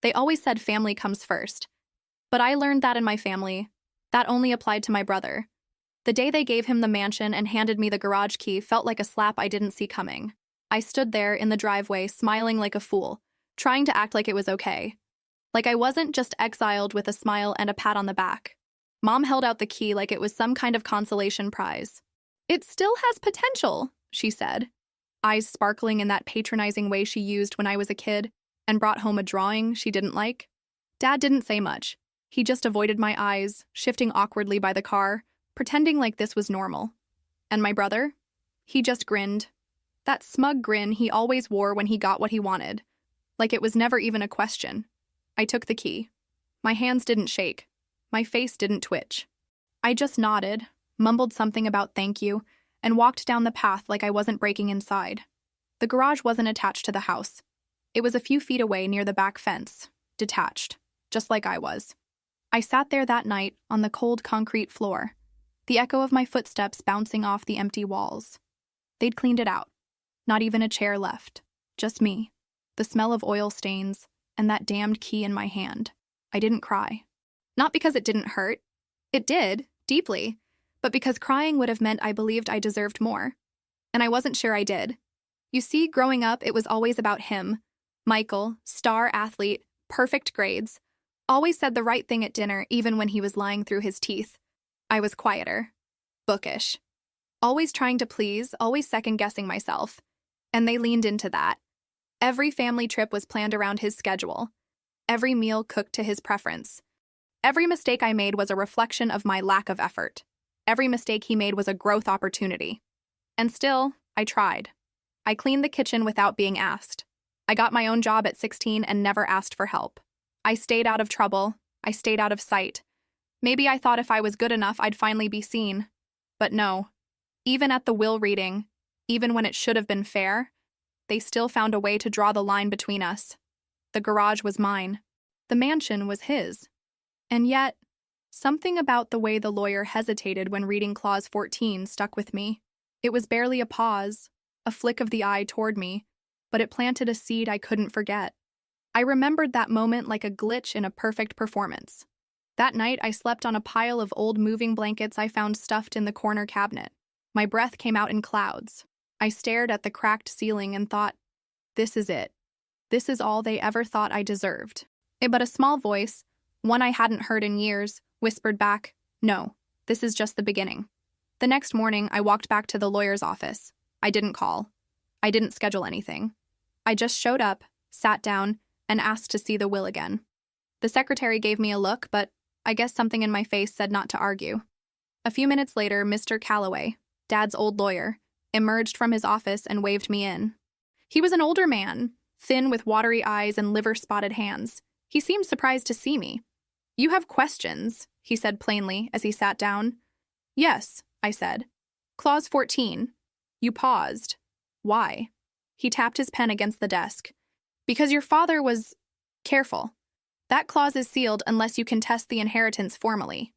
They always said family comes first. But I learned that in my family, that only applied to my brother. The day they gave him the mansion and handed me the garage key felt like a slap I didn't see coming. I stood there in the driveway, smiling like a fool, trying to act like it was okay. Like I wasn't just exiled with a smile and a pat on the back. Mom held out the key like it was some kind of consolation prize. "It still has potential," she said, eyes sparkling in that patronizing way she used when I was a kid, and brought home a drawing she didn't like. Dad didn't say much. He just avoided my eyes, shifting awkwardly by the car, pretending like this was normal. And my brother? He just grinned. That smug grin he always wore when he got what he wanted. Like it was never even a question. I took the key. My hands didn't shake. My face didn't twitch. I just nodded, mumbled something about thank you, and walked down the path like I wasn't breaking inside. The garage wasn't attached to the house. It was a few feet away near the back fence, detached, just like I was. I sat there that night on the cold concrete floor, the echo of my footsteps bouncing off the empty walls. They'd cleaned it out. Not even a chair left. Just me, the smell of oil stains, and that damned key in my hand. I didn't cry. Not because it didn't hurt. It did, deeply, but because crying would have meant I believed I deserved more. And I wasn't sure I did. You see, growing up, it was always about him. Michael, star athlete, perfect grades. Always said the right thing at dinner, even when he was lying through his teeth. I was quieter, bookish. Always trying to please, always second-guessing myself. And they leaned into that. Every family trip was planned around his schedule. Every meal cooked to his preference. Every mistake I made was a reflection of my lack of effort. Every mistake he made was a growth opportunity. And still, I tried. I cleaned the kitchen without being asked. I got my own job at 16 and never asked for help. I stayed out of trouble. I stayed out of sight. Maybe I thought if I was good enough, I'd finally be seen. But no. Even at the will reading, even when it should have been fair, they still found a way to draw the line between us. The garage was mine. The mansion was his. And yet, something about the way the lawyer hesitated when reading Clause 14 stuck with me. It was barely a pause, a flick of the eye toward me, but it planted a seed I couldn't forget. I remembered that moment like a glitch in a perfect performance. That night, I slept on a pile of old moving blankets I found stuffed in the corner cabinet. My breath came out in clouds. I stared at the cracked ceiling and thought, this is it. This is all they ever thought I deserved. But a small voice, one I hadn't heard in years, whispered back, no, this is just the beginning. The next morning, I walked back to the lawyer's office. I didn't call. I didn't schedule anything. I just showed up, sat down, and asked to see the will again. The secretary gave me a look, but I guess something in my face said not to argue. A few minutes later, Mr. Calloway, Dad's old lawyer, emerged from his office and waved me in. He was an older man, thin with watery eyes and liver-spotted hands. He seemed surprised to see me. "You have questions," he said plainly as he sat down. "Yes," I said. "Clause 14. You paused. Why?" He tapped his pen against the desk. "Because your father was careful. That clause is sealed unless you contest the inheritance formally.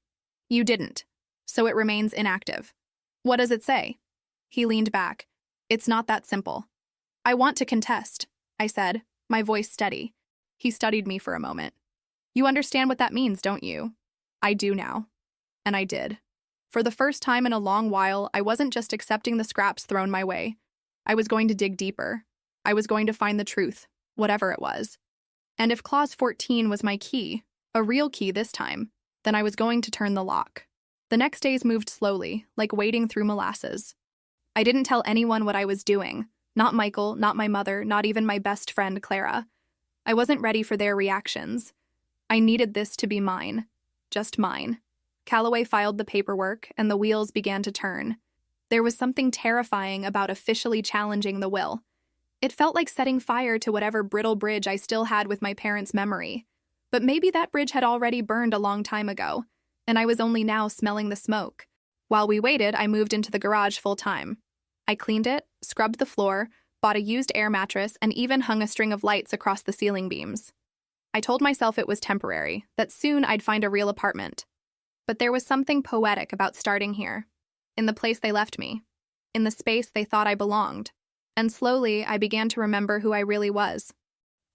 You didn't, so it remains inactive." "What does it say?" He leaned back. "It's not that simple." "I want to contest," I said, my voice steady. He studied me for a moment. "You understand what that means, don't you?" "I do now." And I did. For the first time in a long while, I wasn't just accepting the scraps thrown my way. I was going to dig deeper. I was going to find the truth, whatever it was. And if Clause 14 was my key, a real key this time, then I was going to turn the lock. The next days moved slowly, like wading through molasses. I didn't tell anyone what I was doing. Not Michael, not my mother, not even my best friend, Clara. I wasn't ready for their reactions. I needed this to be mine. Just mine. Calloway filed the paperwork, and the wheels began to turn. There was something terrifying about officially challenging the will. It felt like setting fire to whatever brittle bridge I still had with my parents' memory. But maybe that bridge had already burned a long time ago, and I was only now smelling the smoke. While we waited, I moved into the garage full-time. I cleaned it, scrubbed the floor, bought a used air mattress, and even hung a string of lights across the ceiling beams. I told myself it was temporary, that soon I'd find a real apartment. But there was something poetic about starting here, in the place they left me, in the space they thought I belonged. And slowly, I began to remember who I really was.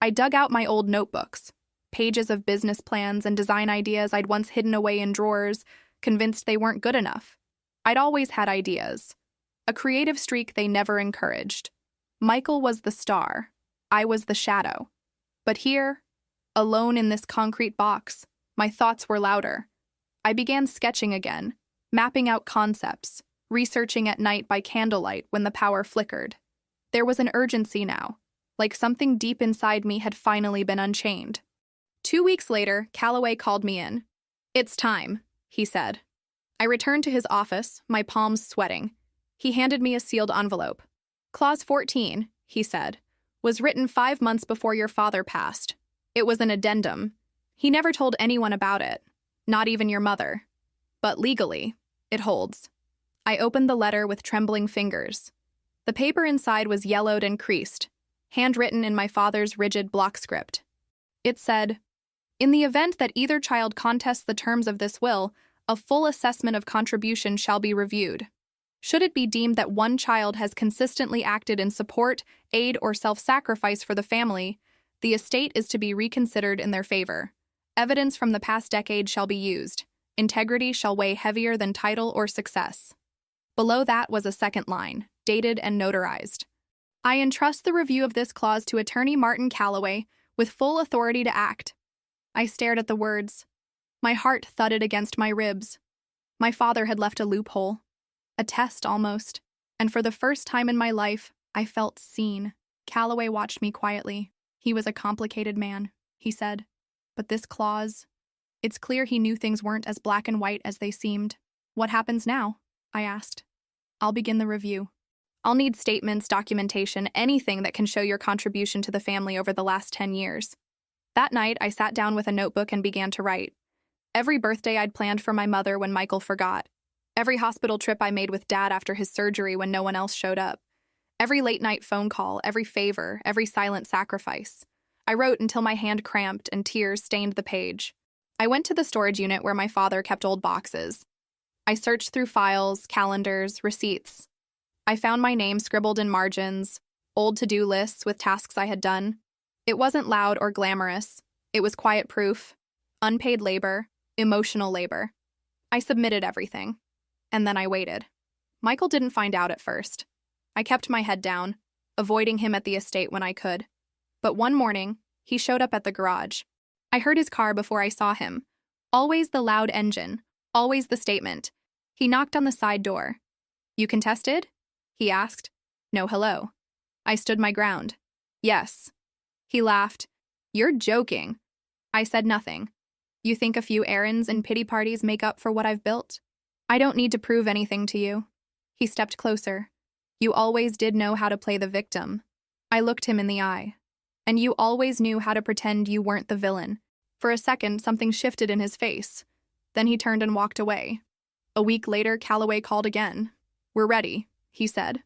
I dug out my old notebooks. Pages of business plans and design ideas I'd once hidden away in drawers, convinced they weren't good enough. I'd always had ideas. A creative streak they never encouraged. Michael was the star. I was the shadow. But here, alone in this concrete box, my thoughts were louder. I began sketching again, mapping out concepts, researching at night by candlelight when the power flickered. There was an urgency now, like something deep inside me had finally been unchained. 2 weeks later, Calloway called me in. "It's time," he said. I returned to his office, my palms sweating. He handed me a sealed envelope. "Clause 14, he said, was written 5 months before your father passed. It was an addendum. He never told anyone about it, not even your mother. But legally, it holds." I opened the letter with trembling fingers. The paper inside was yellowed and creased, handwritten in my father's rigid block script. It said, "In the event that either child contests the terms of this will, a full assessment of contribution shall be reviewed. Should it be deemed that one child has consistently acted in support, aid, or self-sacrifice for the family, the estate is to be reconsidered in their favor. Evidence from the past decade shall be used. Integrity shall weigh heavier than title or success." Below that was a second line, dated and notarized. "I entrust the review of this clause to Attorney Martin Calloway, with full authority to act." I stared at the words. My heart thudded against my ribs. My father had left a loophole. A test, almost. And for the first time in my life, I felt seen. Calloway watched me quietly. He was a complicated man, he said. But this clause... It's clear he knew things weren't as black and white as they seemed. "What happens now?" I asked. "I'll begin the review. I'll need statements, documentation, anything that can show your contribution to the family over the last 10 years. That night, I sat down with a notebook and began to write. Every birthday I'd planned for my mother when Michael forgot. Every hospital trip I made with Dad after his surgery when no one else showed up. Every late-night phone call, every favor, every silent sacrifice. I wrote until my hand cramped and tears stained the page. I went to the storage unit where my father kept old boxes. I searched through files, calendars, receipts. I found my name scribbled in margins, old to-do lists with tasks I had done. It wasn't loud or glamorous. It was quiet proof, unpaid labor, emotional labor. I submitted everything. And then I waited. Michael didn't find out at first. I kept my head down, avoiding him at the estate when I could. But one morning, he showed up at the garage. I heard his car before I saw him. Always the loud engine, always the statement. He knocked on the side door. "You contested?" he asked. "No hello." I stood my ground. "Yes." He laughed. "You're joking." I said nothing. "You think a few errands and pity parties make up for what I've built? I don't need to prove anything to you." He stepped closer. "You always did know how to play the victim." I looked him in the eye. "And you always knew how to pretend you weren't the villain." For a second, something shifted in his face. Then he turned and walked away. A week later, Calloway called again. "We're ready," he said.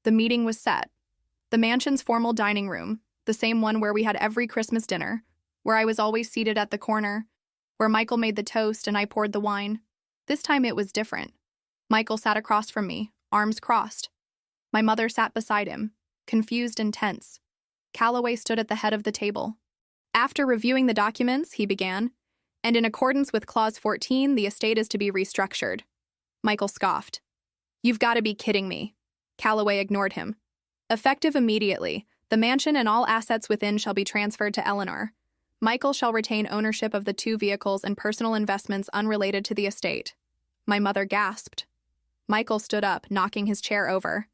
The meeting was set. The mansion's formal dining room, the same one where we had every Christmas dinner, where I was always seated at the corner, where Michael made the toast and I poured the wine. This time it was different. Michael sat across from me, arms crossed. My mother sat beside him, confused and tense. Calloway stood at the head of the table. "After reviewing the documents," he began, "and in accordance with Clause 14, the estate is to be restructured." Michael scoffed. "You've got to be kidding me." Calloway ignored him. "Effective immediately, the mansion and all assets within shall be transferred to Eleanor. Michael shall retain ownership of the 2 vehicles and personal investments unrelated to the estate." My mother gasped. Michael stood up, knocking his chair over.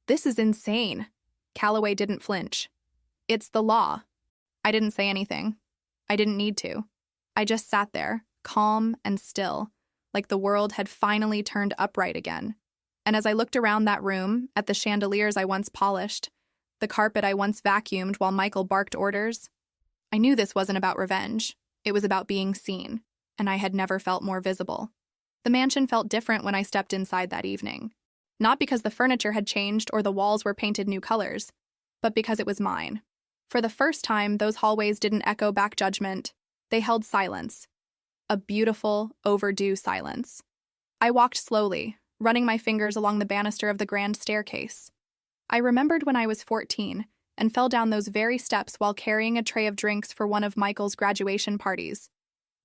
"This is insane." Calloway didn't flinch. "It's the law." I didn't say anything. I didn't need to. I just sat there, calm and still, like the world had finally turned upright again. And as I looked around that room, at the chandeliers I once polished, the carpet I once vacuumed while Michael barked orders, I knew this wasn't about revenge. It was about being seen, and I had never felt more visible. The mansion felt different when I stepped inside that evening. Not because the furniture had changed or the walls were painted new colors, but because it was mine. For the first time, those hallways didn't echo back judgment. They held silence. A beautiful, overdue silence. I walked slowly, running my fingers along the banister of the grand staircase. I remembered when I was 14, and fell down those very steps while carrying a tray of drinks for one of Michael's graduation parties.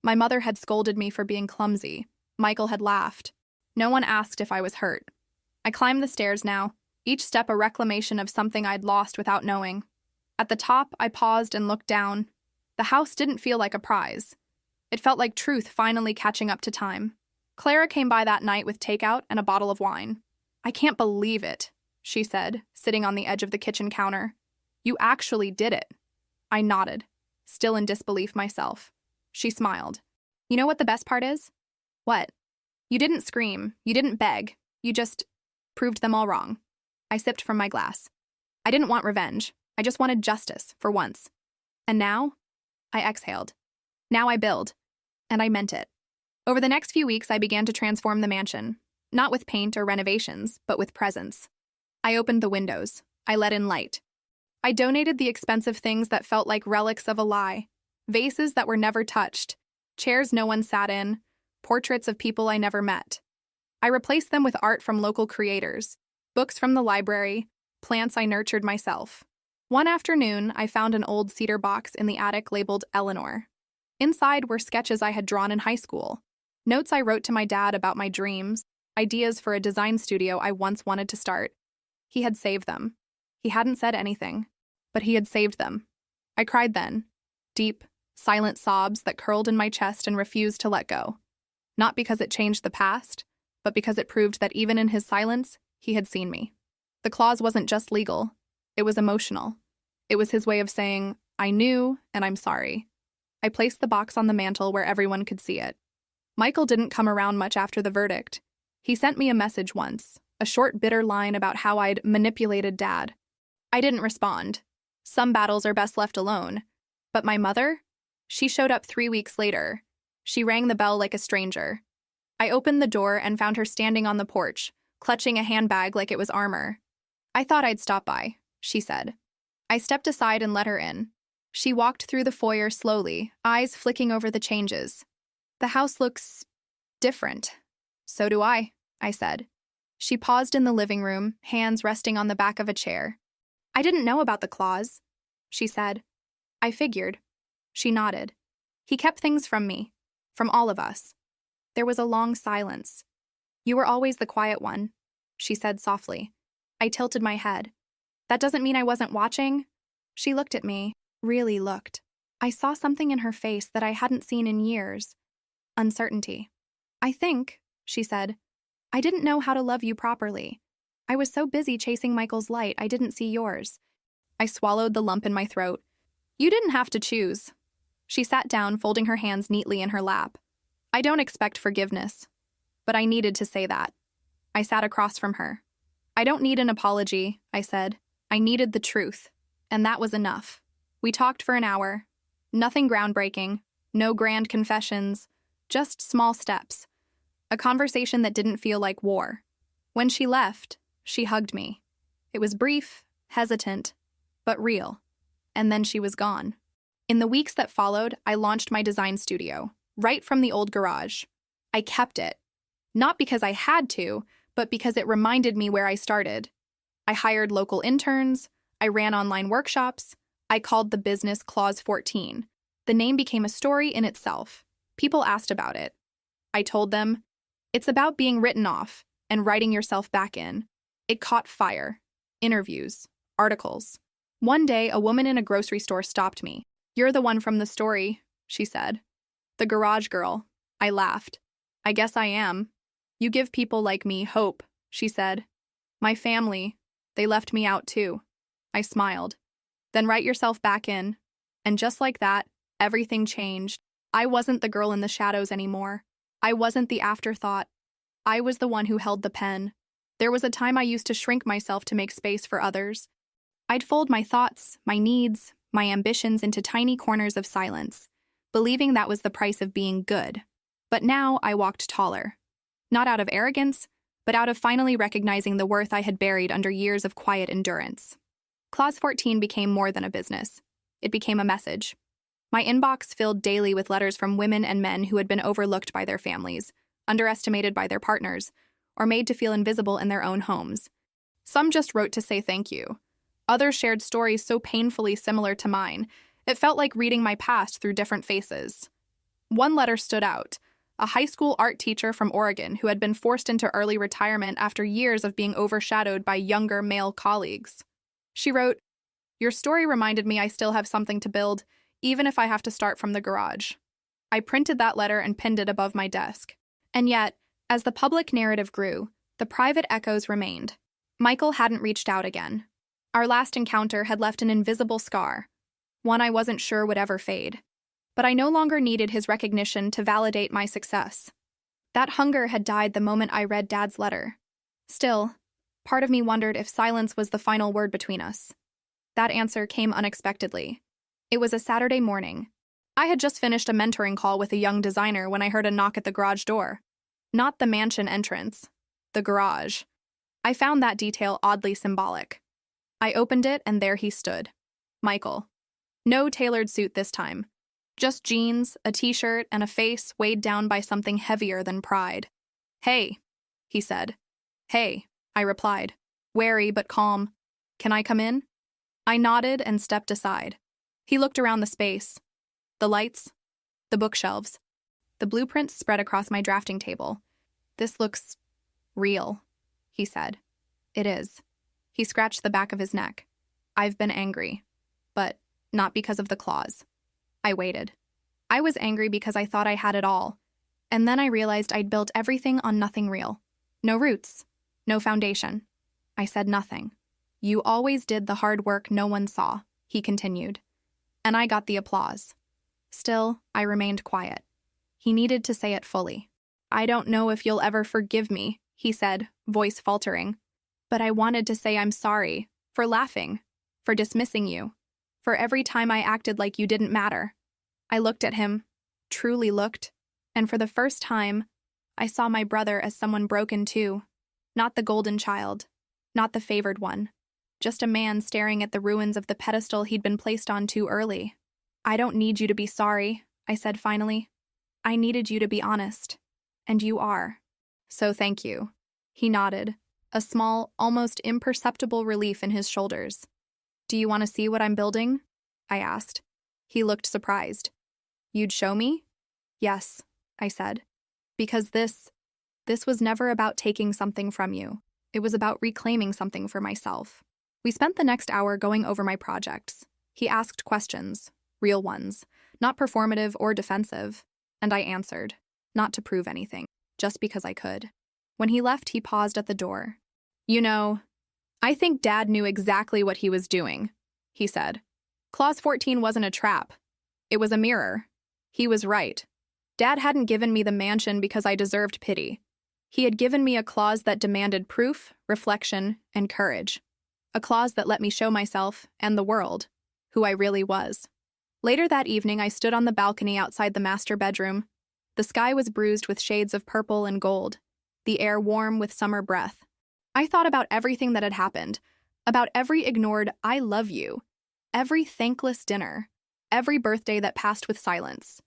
My mother had scolded me for being clumsy. Michael had laughed. No one asked if I was hurt. I climbed the stairs now, each step a reclamation of something I'd lost without knowing. At the top, I paused and looked down. The house didn't feel like a prize. It felt like truth finally catching up to time. Clara came by that night with takeout and a bottle of wine. "I can't believe it," she said, sitting on the edge of the kitchen counter. "You actually did it." I nodded, still in disbelief myself. She smiled. "You know what the best part is?" "What?" "You didn't scream. You didn't beg. You just proved them all wrong." I sipped from my glass. I didn't want revenge. I just wanted justice, for once. And now? I exhaled. Now I build. And I meant it. Over the next few weeks, I began to transform the mansion. Not with paint or renovations, but with presence. I opened the windows. I let in light. I donated the expensive things that felt like relics of a lie. Vases that were never touched. Chairs no one sat in. Portraits of people I never met. I replaced them with art from local creators. Books from the library. Plants I nurtured myself. One afternoon, I found an old cedar box in the attic labeled Eleanor. Inside were sketches I had drawn in high school. Notes I wrote to my dad about my dreams. Ideas for a design studio I once wanted to start. He had saved them. He hadn't said anything, but he had saved them. I cried then. Deep, silent sobs that curled in my chest and refused to let go. Not because it changed the past, but because it proved that even in his silence, he had seen me. The clause wasn't just legal. It was emotional. It was his way of saying, "I knew, and I'm sorry." I placed the box on the mantel where everyone could see it. Michael didn't come around much after the verdict. He sent me a message once, a short bitter line about how I'd manipulated Dad. I didn't respond. Some battles are best left alone. But my mother? She showed up 3 weeks later. She rang the bell like a stranger. I opened the door and found her standing on the porch, clutching a handbag like it was armor. "I thought I'd stop by," she said. I stepped aside and let her in. She walked through the foyer slowly, eyes flicking over the changes. "The house looks different." "So do I," I said. She paused in the living room, hands resting on the back of a chair. "I didn't know about the clause," she said. "I figured." She nodded. "He kept things from me, from all of us." There was a long silence. "You were always the quiet one," she said softly. I tilted my head. "That doesn't mean I wasn't watching." She looked at me, really looked. I saw something in her face that I hadn't seen in years. Uncertainty. "I think," she said, "I didn't know how to love you properly. I was so busy chasing Michael's light, I didn't see yours." I swallowed the lump in my throat. "You didn't have to choose." She sat down, folding her hands neatly in her lap. "I don't expect forgiveness." But I needed to say that. I sat across from her. "I don't need an apology," I said. I needed the truth, and that was enough. We talked for an hour. Nothing groundbreaking, no grand confessions, just small steps. A conversation that didn't feel like war. When she left, she hugged me. It was brief, hesitant, but real. And then she was gone. In the weeks that followed, I launched my design studio, right from the old garage. I kept it. Not because I had to, but because it reminded me where I started. I hired local interns. I ran online workshops. I called the business Clause 14. The name became a story in itself. People asked about it. I told them, it's about being written off and writing yourself back in. It caught fire. Interviews. Articles. One day, a woman in a grocery store stopped me. "You're the one from the story," she said. "The garage girl." I laughed. "I guess I am." "You give people like me hope," she said. "My family, they left me out too." I smiled. "Then write yourself back in." And just like that, everything changed. I wasn't the girl in the shadows anymore. I wasn't the afterthought. I was the one who held the pen. There was a time I used to shrink myself to make space for others. I'd fold my thoughts, my needs, my ambitions into tiny corners of silence, believing that was the price of being good. But now I walked taller. Not out of arrogance, but out of finally recognizing the worth I had buried under years of quiet endurance. Clause 14 became more than a business. It became a message. My inbox filled daily with letters from women and men who had been overlooked by their families, underestimated by their partners, or made to feel invisible in their own homes. Some just wrote to say thank you. Others shared stories so painfully similar to mine. It felt like reading my past through different faces. One letter stood out: a high school art teacher from Oregon who had been forced into early retirement after years of being overshadowed by younger male colleagues. She wrote, "Your story reminded me I still have something to build, even if I have to start from the garage." I printed that letter and pinned it above my desk. And yet, as the public narrative grew, the private echoes remained. Michael hadn't reached out again. Our last encounter had left an invisible scar, one I wasn't sure would ever fade. But I no longer needed his recognition to validate my success. That hunger had died the moment I read Dad's letter. Still, part of me wondered if silence was the final word between us. That answer came unexpectedly. It was a Saturday morning. I had just finished a mentoring call with a young designer when I heard a knock at the garage door. Not the mansion entrance, the garage. I found that detail oddly symbolic. I opened it, and there he stood. Michael. No tailored suit this time. Just jeans, a t-shirt, and a face weighed down by something heavier than pride. "Hey," he said. "Hey," I replied, wary but calm. "Can I come in?" I nodded and stepped aside. He looked around the space. The lights, the bookshelves, the blueprints spread across my drafting table. "This looks real," he said. "It is." He scratched the back of his neck. "I've been angry, but not because of the claws." I waited. I was angry because I thought I had it all, and then I realized I'd built everything on nothing real. No roots, no foundation. I said nothing. "You always did the hard work no one saw," he continued. And I got the applause. Still, I remained quiet. He needed to say it fully. "I don't know if you'll ever forgive me," he said, voice faltering. "But I wanted to say I'm sorry, for laughing, for dismissing you, for every time I acted like you didn't matter." I looked at him, truly looked, and for the first time, I saw my brother as someone broken too. Not the golden child, not the favored one, just a man staring at the ruins of the pedestal he'd been placed on too early. "I don't need you to be sorry," I said finally. "I needed you to be honest, and you are. So thank you." He nodded, a small, almost imperceptible relief in his shoulders. "Do you want to see what I'm building?" I asked. He looked surprised. "You'd show me?" "Yes," I said. "Because this was never about taking something from you. It was about reclaiming something for myself." We spent the next hour going over my projects. He asked questions, real ones, not performative or defensive, and I answered, not to prove anything, just because I could. When he left, he paused at the door. "You know, I think Dad knew exactly what he was doing," he said. "Clause 14 wasn't a trap. It was a mirror. He was right. Dad hadn't given me the mansion because I deserved pity. He had given me a clause that demanded proof, reflection, and courage. A clause that let me show myself, and the world, who I really was." Later that evening, I stood on the balcony outside the master bedroom. The sky was bruised with shades of purple and gold, the air warm with summer breath. I thought about everything that had happened, about every ignored "I love you," every thankless dinner, every birthday that passed with silence.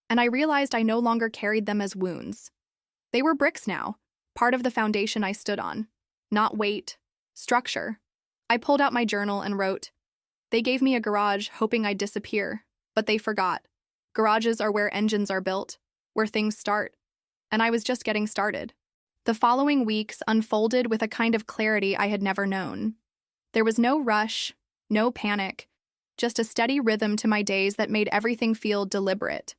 And I realized I no longer carried them as wounds. They were bricks now, part of the foundation I stood on. Not weight, structure. I pulled out my journal and wrote, "They gave me a garage hoping I'd disappear, but they forgot. Garages are where engines are built, where things start. And I was just getting started." The following weeks unfolded with a kind of clarity I had never known. There was no rush, no panic, just a steady rhythm to my days that made everything feel deliberate.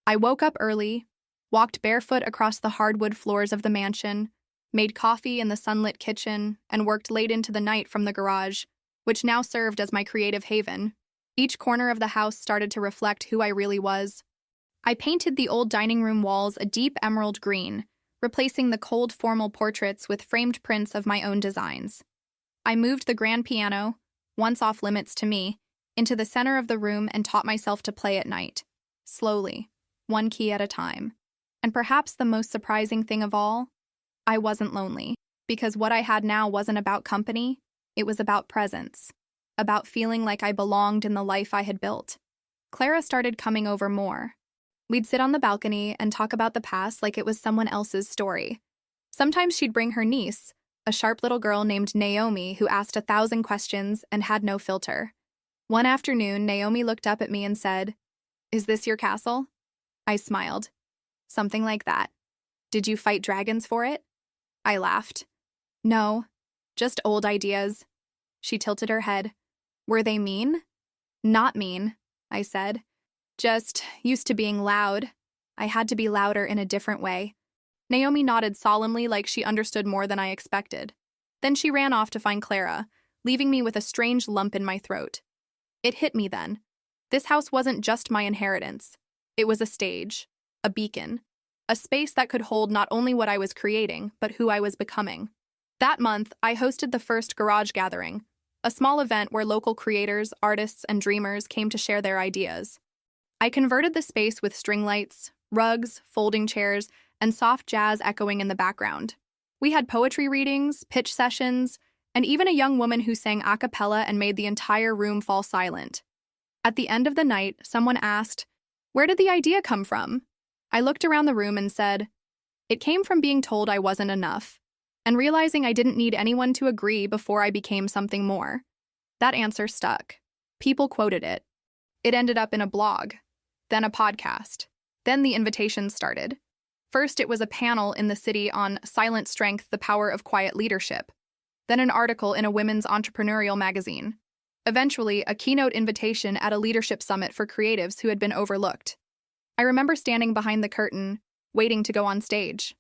I woke up early, walked barefoot across the hardwood floors of the mansion, made coffee in the sunlit kitchen, and worked late into the night from the garage, which now served as my creative haven. Each corner of the house started to reflect who I really was. I painted the old dining room walls a deep emerald green, replacing the cold formal portraits with framed prints of my own designs. I moved the grand piano, once off limits to me, into the center of the room and taught myself to play at night, slowly, one key at a time. And perhaps the most surprising thing of all, I wasn't lonely, because what I had now wasn't about company, it was about presence, about feeling like I belonged in the life I had built. Clara started coming over more. We'd sit on the balcony and talk about the past like it was someone else's story. Sometimes she'd bring her niece, a sharp little girl named Naomi who asked 1,000 questions and had no filter. One afternoon, Naomi looked up at me and said, "Is this your castle?" I smiled. "Something like that. Did you fight dragons for it?" I laughed. "No, just old ideas." She tilted her head. "Were they mean?" "Not mean," I said. "Just used to being loud. I had to be louder in a different way." Naomi nodded solemnly like she understood more than I expected. Then she ran off to find Clara, leaving me with a strange lump in my throat. It hit me then. This house wasn't just my inheritance. It was a stage, a beacon, a space that could hold not only what I was creating, but who I was becoming. That month, I hosted the first garage gathering, a small event where local creators, artists, and dreamers came to share their ideas. I converted the space with string lights, rugs, folding chairs, and soft jazz echoing in the background. We had poetry readings, pitch sessions, and even a young woman who sang a cappella and made the entire room fall silent. At the end of the night, someone asked, "Where did the idea come from?" I looked around the room and said, "It came from being told I wasn't enough, and realizing I didn't need anyone to agree before I became something more." That answer stuck. People quoted it. It ended up in a blog, then a podcast. Then the invitations started. First, it was a panel in the city on Silent Strength, the Power of Quiet Leadership. Then an article in a women's entrepreneurial magazine. Eventually, a keynote invitation at a leadership summit for creatives who had been overlooked. I remember standing behind the curtain, waiting to go on stage.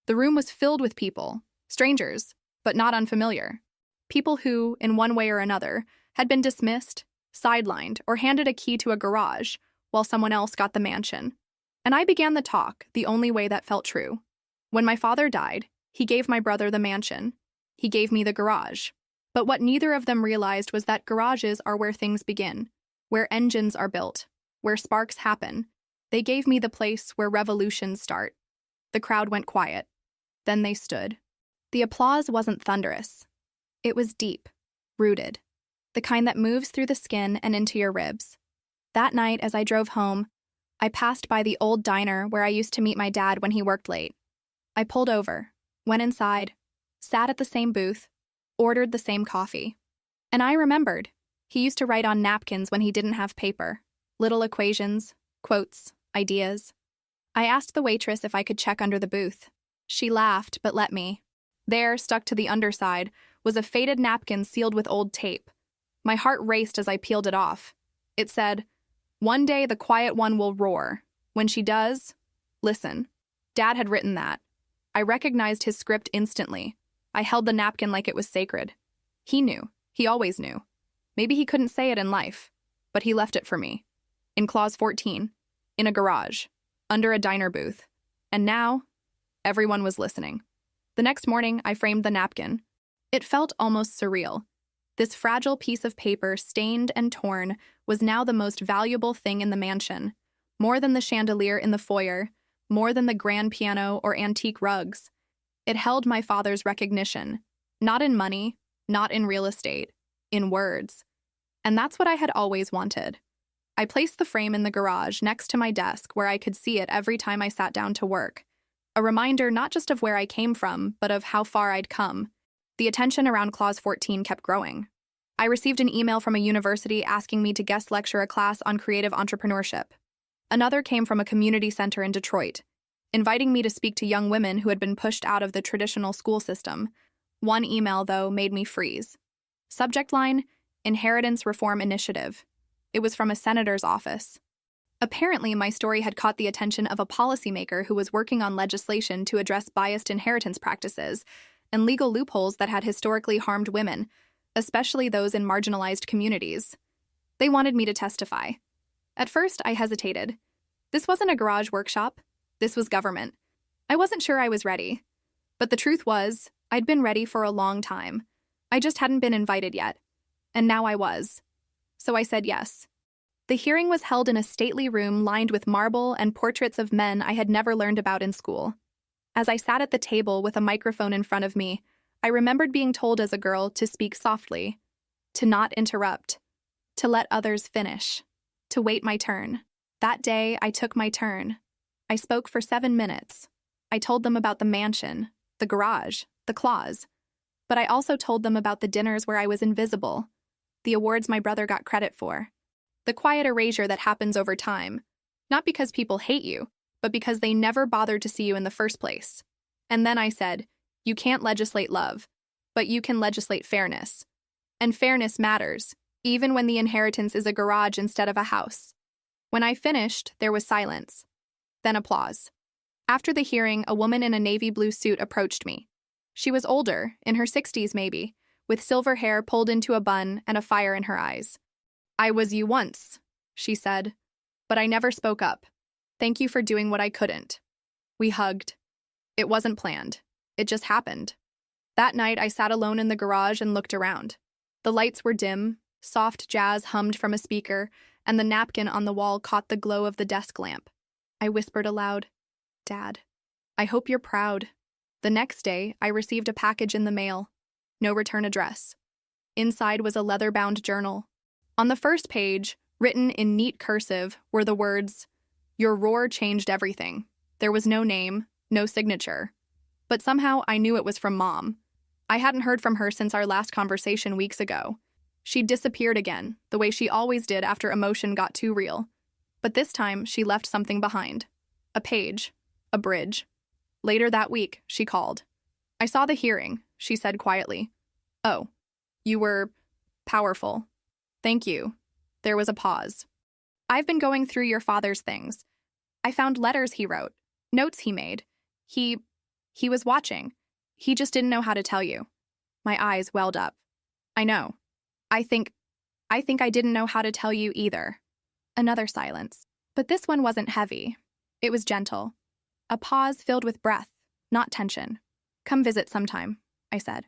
The room was filled with people, strangers, but not unfamiliar. People who, in one way or another, had been dismissed, sidelined, or handed a key to a garage, while someone else got the mansion. And I began the talk the only way that felt true. When my father died, he gave my brother the mansion. He gave me the garage. But what neither of them realized was that garages are where things begin, where engines are built, where sparks happen. They gave me the place where revolutions start. The crowd went quiet. Then they stood. The applause wasn't thunderous. It was deep, rooted, the kind that moves through the skin and into your ribs. That night, as I drove home, I passed by the old diner where I used to meet my dad when he worked late. I pulled over, went inside, sat at the same booth, ordered the same coffee. And I remembered. He used to write on napkins when he didn't have paper. Little equations, quotes, ideas. I asked the waitress if I could check under the booth. She laughed, but let me. There, stuck to the underside, was a faded napkin sealed with old tape. My heart raced as I peeled it off. It said, "One day the quiet one will roar. When she does, listen." Dad had written that. I recognized his script instantly. I held the napkin like it was sacred. He knew. He always knew. Maybe he couldn't say it in life, but he left it for me. In Clause 14, in a garage, under a diner booth. And now, everyone was listening. The next morning, I framed the napkin. It felt almost surreal. This fragile piece of paper, stained and torn, was now the most valuable thing in the mansion. More than the chandelier in the foyer, more than the grand piano or antique rugs. It held my father's recognition, not in money, not in real estate, in words. And that's what I had always wanted. I placed the frame in the garage next to my desk where I could see it every time I sat down to work. A reminder not just of where I came from, but of how far I'd come. The attention around Clause 14 kept growing. I received an email from a university asking me to guest lecture a class on creative entrepreneurship. Another came from a community center in Detroit, inviting me to speak to young women who had been pushed out of the traditional school system. One email, though, made me freeze. Subject line, Inheritance Reform Initiative. It was from a senator's office. Apparently, my story had caught the attention of a policymaker who was working on legislation to address biased inheritance practices and legal loopholes that had historically harmed women, especially those in marginalized communities. They wanted me to testify. At first, I hesitated. This wasn't a garage workshop. This was government. I wasn't sure I was ready. But the truth was, I'd been ready for a long time. I just hadn't been invited yet. And now I was. So I said yes. The hearing was held in a stately room lined with marble and portraits of men I had never learned about in school. As I sat at the table with a microphone in front of me, I remembered being told as a girl to speak softly, to not interrupt, to let others finish, to wait my turn. That day, I took my turn. I spoke for 7 minutes. I told them about the mansion, the garage, the clause. But I also told them about the dinners where I was invisible, the awards my brother got credit for, the quiet erasure that happens over time, not because people hate you, but because they never bothered to see you in the first place. And then I said, you can't legislate love, but you can legislate fairness. And fairness matters, even when the inheritance is a garage instead of a house. When I finished, there was silence, then applause. After the hearing, a woman in a navy blue suit approached me. She was older, in her 60s maybe, with silver hair pulled into a bun and a fire in her eyes. I was you once, she said, but I never spoke up. Thank you for doing what I couldn't. We hugged. It wasn't planned. It just happened. That night, I sat alone in the garage and looked around. The lights were dim, soft jazz hummed from a speaker, and the napkin on the wall caught the glow of the desk lamp. I whispered aloud, Dad, I hope you're proud. The next day, I received a package in the mail. No return address. Inside was a leather-bound journal. On the first page, written in neat cursive, were the words, Your roar changed everything. There was no name, no signature. But somehow I knew it was from Mom. I hadn't heard from her since our last conversation weeks ago. She'd disappeared again, the way she always did after emotion got too real. But this time, she left something behind. A page. A bridge. Later that week, she called. I saw the hearing, she said quietly. Oh, you were powerful. Thank you. There was a pause. I've been going through your father's things. I found letters he wrote, notes he made. He was watching. He just didn't know how to tell you. My eyes welled up. I know. I think I didn't know how to tell you either. Another silence. But this one wasn't heavy. It was gentle. A pause filled with breath, not tension. Come visit sometime, I said.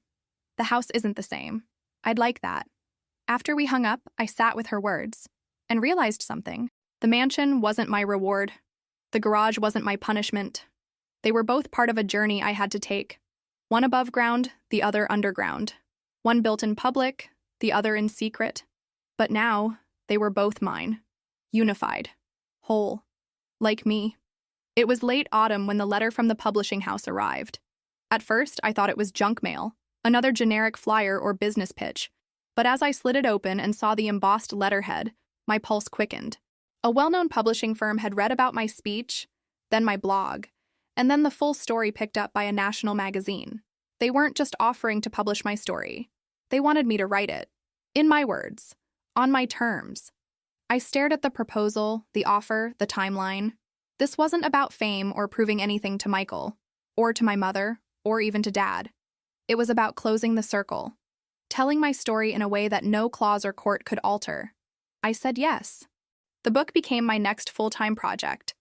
The house isn't the same. I'd like that. After we hung up, I sat with her words and realized something. The mansion wasn't my reward. The garage wasn't my punishment. They were both part of a journey I had to take. One above ground, the other underground. One built in public, the other in secret. But now, they were both mine. Unified. Whole. Like me. It was late autumn when the letter from the publishing house arrived. At first, I thought it was junk mail, another generic flyer or business pitch. But as I slid it open and saw the embossed letterhead, my pulse quickened. A well-known publishing firm had read about my speech, then my blog, and then the full story picked up by a national magazine. They weren't just offering to publish my story. They wanted me to write it. In my words. On my terms. I stared at the proposal, the offer, the timeline. This wasn't about fame or proving anything to Michael, or to my mother, or even to Dad. It was about closing the circle, telling my story in a way that no clause or court could alter. I said yes. The book became my next full-time project.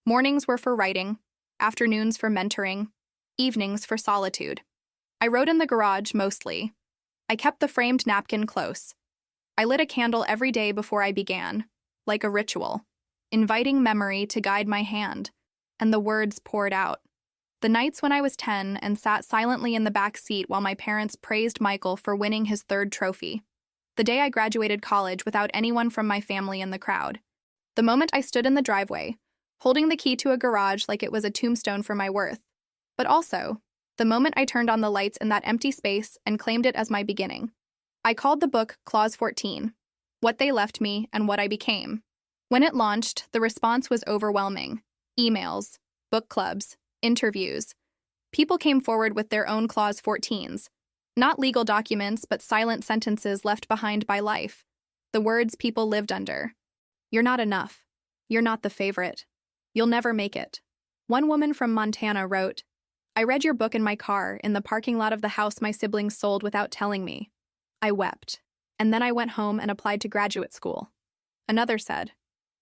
Mornings were for writing, afternoons for mentoring, evenings for solitude. I wrote in the garage mostly. I kept the framed napkin close. I lit a candle every day before I began, like a ritual, inviting memory to guide my hand, and the words poured out. The nights when I was 10 and sat silently in the back seat while my parents praised Michael for winning his third trophy. The day I graduated college without anyone from my family in the crowd. The moment I stood in the driveway, holding the key to a garage like it was a tombstone for my worth. But also, the moment I turned on the lights in that empty space and claimed it as my beginning. I called the book Clause 14, What They Left Me and What I Became. When it launched, the response was overwhelming. Emails, book clubs, interviews. People came forward with their own Clause 14s. Not legal documents, but silent sentences left behind by life. The words people lived under. You're not enough. You're not the favorite. You'll never make it. One woman from Montana wrote, I read your book in my car, in the parking lot of the house my siblings sold without telling me. I wept. And then I went home and applied to graduate school. Another said,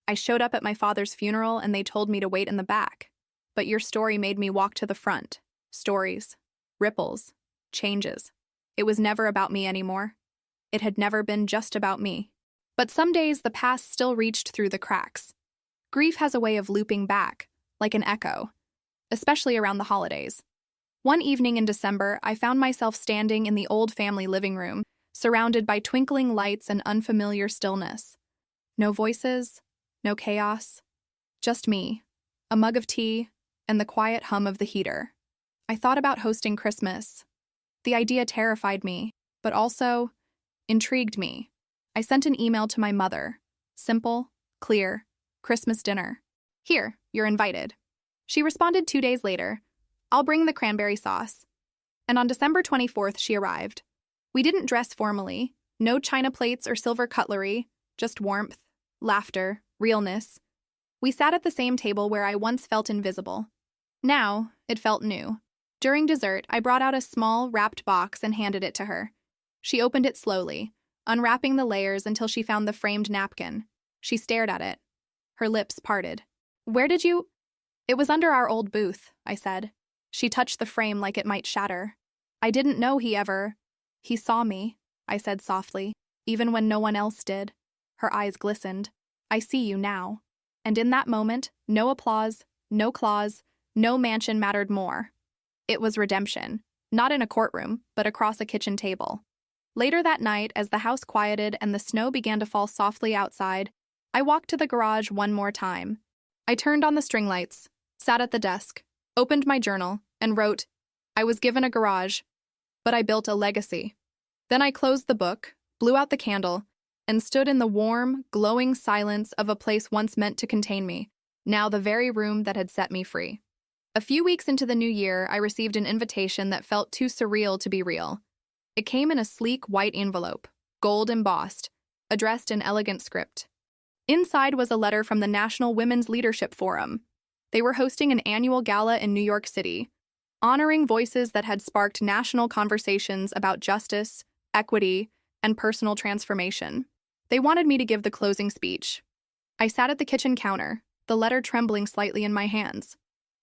I showed up at my father's funeral and they told me to wait in the back. But your story made me walk to the front. Stories. Ripples. Changes. It was never about me anymore. It had never been just about me. But some days the past still reached through the cracks. Grief has a way of looping back, like an echo, especially around the holidays. One evening in December, I found myself standing in the old family living room, surrounded by twinkling lights and unfamiliar stillness. No voices, no chaos, just me, a mug of tea, and the quiet hum of the heater. I thought about hosting Christmas. The idea terrified me, but also intrigued me. I sent an email to my mother. Simple, clear, Christmas dinner. Here, you're invited. She responded 2 days later. I'll bring the cranberry sauce. And on December 24th, she arrived. We didn't dress formally. No china plates or silver cutlery, just warmth, laughter, realness. We sat at the same table where I once felt invisible. Now, it felt new. During dessert, I brought out a small, wrapped box and handed it to her. She opened it slowly, unwrapping the layers until she found the framed napkin. She stared at it. Her lips parted. Where did you— It was under our old booth, I said. She touched the frame like it might shatter. I didn't know He saw me, I said softly, even when no one else did. Her eyes glistened. I see you now. And in that moment, no applause, no claws, no mansion mattered more. It was redemption, not in a courtroom, but across a kitchen table. Later that night, as the house quieted and the snow began to fall softly outside, I walked to the garage one more time. I turned on the string lights, sat at the desk, opened my journal, and wrote, I was given a garage, but I built a legacy. Then I closed the book, blew out the candle, and stood in the warm, glowing silence of a place once meant to contain me, now the very room that had set me free. A few weeks into the new year, I received an invitation that felt too surreal to be real. It came in a sleek white envelope, gold embossed, addressed in elegant script. Inside was a letter from the National Women's Leadership Forum. They were hosting an annual gala in New York City, honoring voices that had sparked national conversations about justice, equity, and personal transformation. They wanted me to give the closing speech. I sat at the kitchen counter, the letter trembling slightly in my hands.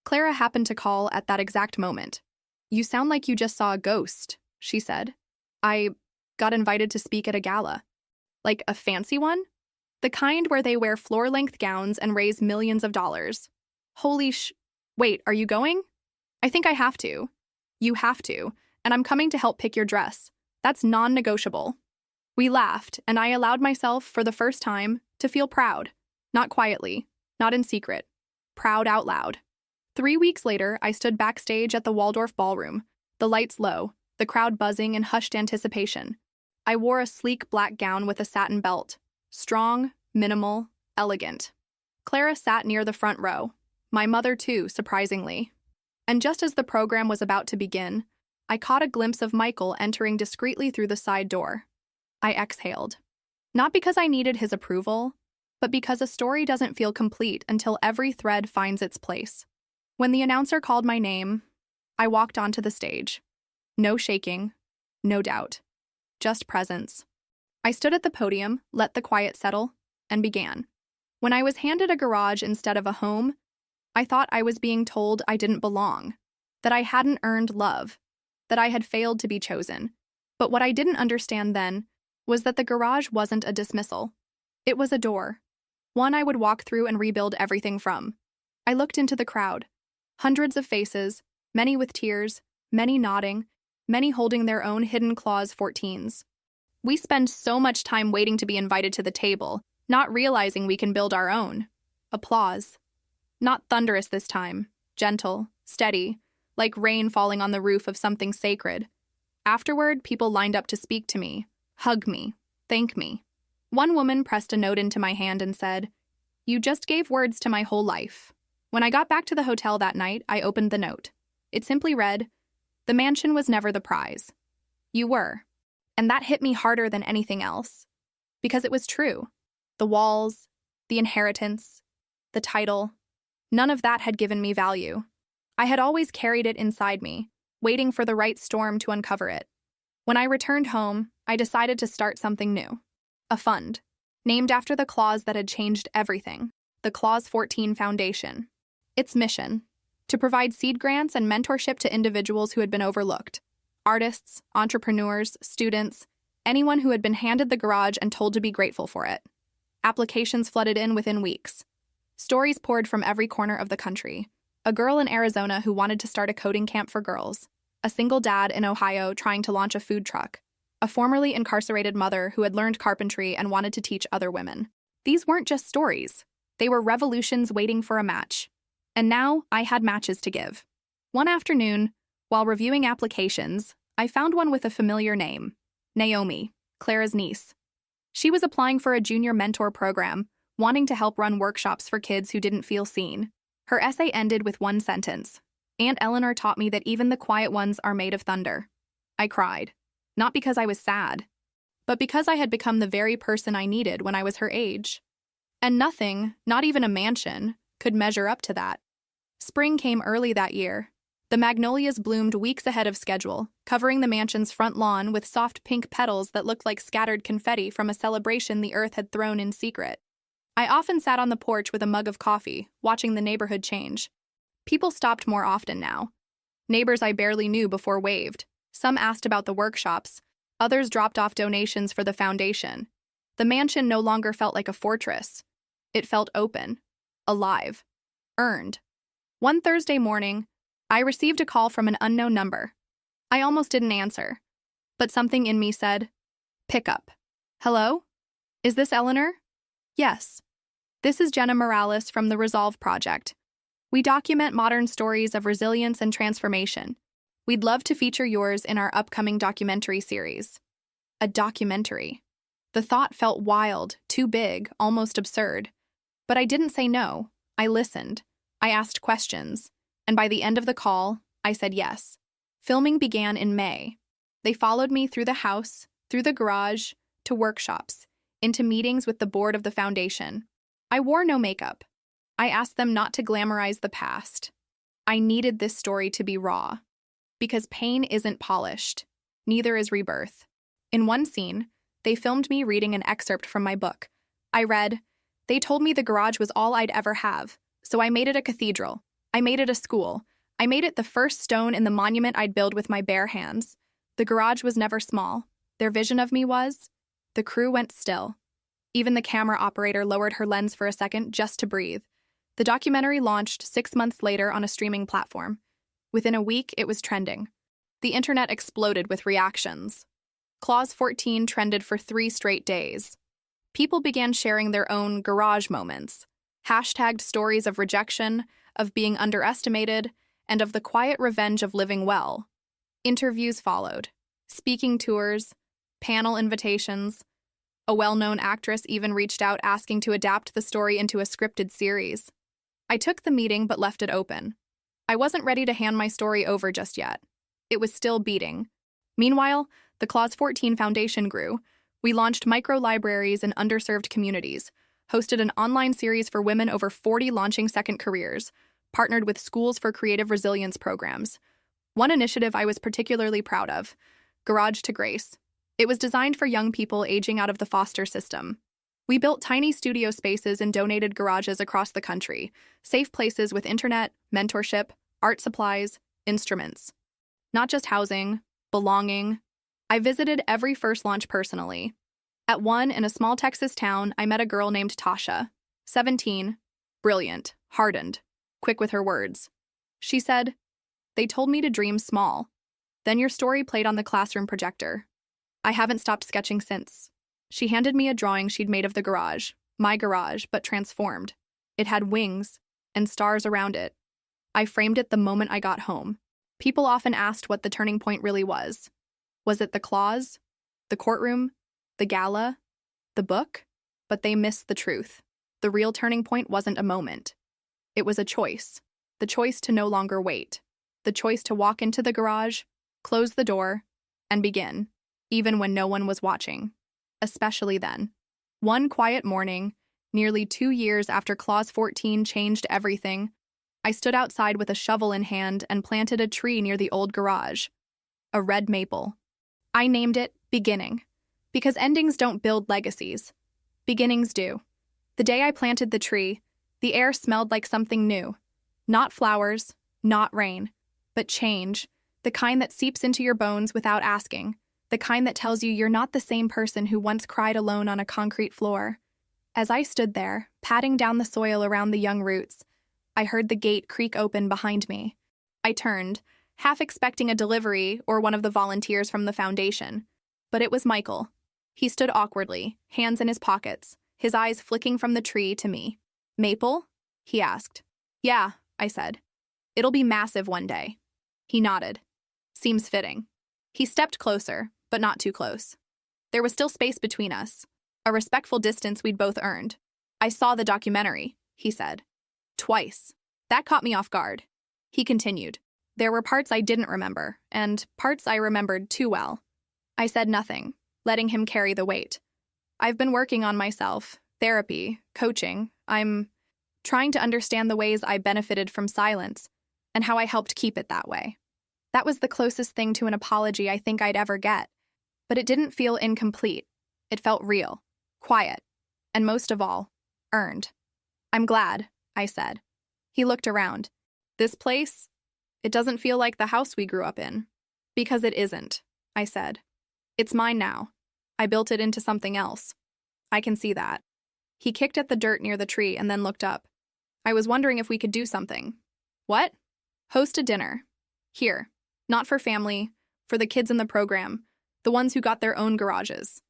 Clara happened to call at that exact moment. You sound like you just saw a ghost, she said. I got invited to speak at a gala. Like a fancy one? The kind where they wear floor-length gowns and raise millions of dollars. Wait, are you going? I think I have to. You have to, and I'm coming to help pick your dress. That's non-negotiable. We laughed, and I allowed myself, for the first time, to feel proud. Not quietly, not in secret. Proud out loud. 3 weeks later, I stood backstage at the Waldorf Ballroom, the lights low, the crowd buzzing in hushed anticipation. I wore a sleek black gown with a satin belt. Strong, minimal, elegant. Clara sat near the front row. My mother, too, surprisingly. And just as the program was about to begin, I caught a glimpse of Michael entering discreetly through the side door. I exhaled. Not because I needed his approval, but because a story doesn't feel complete until every thread finds its place. When the announcer called my name, I walked onto the stage. No shaking, no doubt. Just presence. I stood at the podium, let the quiet settle, and began. When I was handed a garage instead of a home, I thought I was being told I didn't belong, that I hadn't earned love, that I had failed to be chosen. But what I didn't understand then was that the garage wasn't a dismissal. It was a door, one I would walk through and rebuild everything from. I looked into the crowd. Hundreds of faces, many with tears, many nodding, many holding their own hidden claws 14s. We spend so much time waiting to be invited to the table, not realizing we can build our own. Applause. Not thunderous this time, gentle, steady, like rain falling on the roof of something sacred. Afterward, people lined up to speak to me, hug me, thank me. One woman pressed a note into my hand and said, "You just gave words to my whole life." When I got back to the hotel that night, I opened the note. It simply read, "The mansion was never the prize. You were." And that hit me harder than anything else. Because it was true. The walls, the inheritance, the title, none of that had given me value. I had always carried it inside me, waiting for the right storm to uncover it. When I returned home, I decided to start something new. A fund, named after the clause that had changed everything, the Clause 14 Foundation. Its mission, to provide seed grants and mentorship to individuals who had been overlooked. Artists, entrepreneurs, students, anyone who had been handed the garage and told to be grateful for it. Applications flooded in within weeks. Stories poured from every corner of the country. A girl in Arizona who wanted to start a coding camp for girls. A single dad in Ohio trying to launch a food truck. A formerly incarcerated mother who had learned carpentry and wanted to teach other women. These weren't just stories. They were revolutions waiting for a match. And now I had matches to give. One afternoon, while reviewing applications, I found one with a familiar name, Naomi, Clara's niece. She was applying for a junior mentor program, wanting to help run workshops for kids who didn't feel seen. Her essay ended with one sentence. Aunt Eleanor taught me that even the quiet ones are made of thunder. I cried. Not because I was sad, but because I had become the very person I needed when I was her age. And nothing, not even a mansion, could measure up to that. Spring came early that year. The magnolias bloomed weeks ahead of schedule, covering the mansion's front lawn with soft pink petals that looked like scattered confetti from a celebration the earth had thrown in secret. I often sat on the porch with a mug of coffee, watching the neighborhood change. People stopped more often now. Neighbors I barely knew before waved. Some asked about the workshops. Others dropped off donations for the foundation. The mansion no longer felt like a fortress. It felt open, alive, earned. One Thursday morning, I received a call from an unknown number. I almost didn't answer, but something in me said, "Pick up." "Hello? Is this Eleanor?" "Yes. This is Jenna Morales from the Resolve Project. We document modern stories of resilience and transformation. We'd love to feature yours in our upcoming documentary series." A documentary. The thought felt wild, too big, almost absurd. But I didn't say no. I listened. I asked questions. And by the end of the call, I said yes. Filming began in May. They followed me through the house, through the garage, to workshops, into meetings with the board of the foundation. I wore no makeup. I asked them not to glamorize the past. I needed this story to be raw. Because pain isn't polished. Neither is rebirth. In one scene, they filmed me reading an excerpt from my book. I read, "They told me the garage was all I'd ever have, so I made it a cathedral. I made it a school. I made it the first stone in the monument I'd build with my bare hands. The garage was never small. Their vision of me was..." The crew went still. Even the camera operator lowered her lens for a second just to breathe. The documentary launched 6 months later on a streaming platform. Within a week, it was trending. The internet exploded with reactions. Clause 14 trended for 3 straight days. People began sharing their own garage moments, hashtagged stories of rejection, of being underestimated, and of the quiet revenge of living well. Interviews followed, speaking tours, panel invitations. A well-known actress even reached out asking to adapt the story into a scripted series. I took the meeting but left it open. I wasn't ready to hand my story over just yet. It was still beating. Meanwhile, the Clause 14 Foundation grew. We launched micro-libraries in underserved communities, hosted an online series for women over 40 launching second careers, partnered with schools for creative resilience programs. One initiative I was particularly proud of, Garage to Grace. It was designed for young people aging out of the foster system. We built tiny studio spaces and donated garages across the country, safe places with internet, mentorship, art supplies, instruments. Not just housing, belonging. I visited every first launch personally. At one in a small Texas town, I met a girl named Tasha, 17, brilliant, hardened, quick with her words. She said, "They told me to dream small. Then your story played on the classroom projector. I haven't stopped sketching since." She handed me a drawing she'd made of the garage, my garage, but transformed. It had wings and stars around it. I framed it the moment I got home. People often asked what the turning point really was. Was it the clause, the courtroom, the gala, the book? But they missed the truth. The real turning point wasn't a moment. It was a choice. The choice to no longer wait. The choice to walk into the garage, close the door, and begin. Even when no one was watching. Especially then. One quiet morning, nearly 2 years after Clause 14 changed everything, I stood outside with a shovel in hand and planted a tree near the old garage. A red maple. I named it Beginning. Because endings don't build legacies. Beginnings do. The day I planted the tree, the air smelled like something new. Not flowers, not rain, but change. The kind that seeps into your bones without asking. The kind that tells you you're not the same person who once cried alone on a concrete floor. As I stood there, patting down the soil around the young roots, I heard the gate creak open behind me. I turned, half expecting a delivery or one of the volunteers from the foundation. But it was Michael. He stood awkwardly, hands in his pockets, his eyes flicking from the tree to me. "Maple?" he asked. "Yeah," I said. "It'll be massive one day." He nodded. "Seems fitting." He stepped closer, but not too close. There was still space between us, a respectful distance we'd both earned. "I saw the documentary," he said. "Twice. That caught me off guard." He continued. "There were parts I didn't remember, and parts I remembered too well." I said nothing, letting him carry the weight. "I've been working on myself, therapy, coaching. I'm trying to understand the ways I benefited from silence and how I helped keep it that way." That was the closest thing to an apology I think I'd ever get. But it didn't feel incomplete. It felt real, quiet, and most of all, earned. "I'm glad," I said. He looked around. "This place? It doesn't feel like the house we grew up in." "Because it isn't," I said. "It's mine now. I built it into something else. I can see that." He kicked at the dirt near the tree and then looked up. "I was wondering if we could do something." "What?" "Host a dinner. Here. Not for family, for the kids in the program, the ones who got their own garages."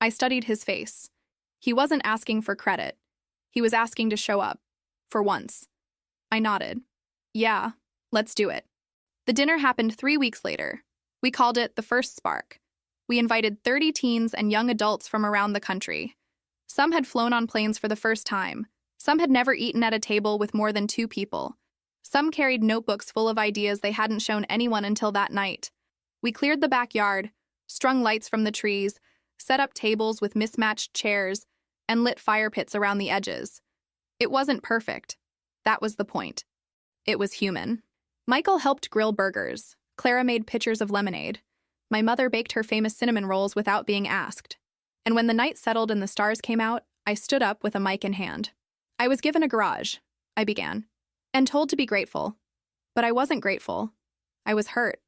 I studied his face. He wasn't asking for credit. He was asking to show up. For once. I nodded. "Yeah, let's do it." The dinner happened 3 weeks later. We called it the First Spark. We invited 30 teens and young adults from around the country. Some had flown on planes for the first time. Some had never eaten at a table with more than 2 people. Some carried notebooks full of ideas they hadn't shown anyone until that night. We cleared the backyard, strung lights from the trees, set up tables with mismatched chairs, and lit fire pits around the edges. It wasn't perfect. That was the point. It was human. Michael helped grill burgers. Clara made pitchers of lemonade. My mother baked her famous cinnamon rolls without being asked. And when the night settled and the stars came out, I stood up with a mic in hand. "I was given a garage," I began, "and told to be grateful. But I wasn't grateful. I was hurt,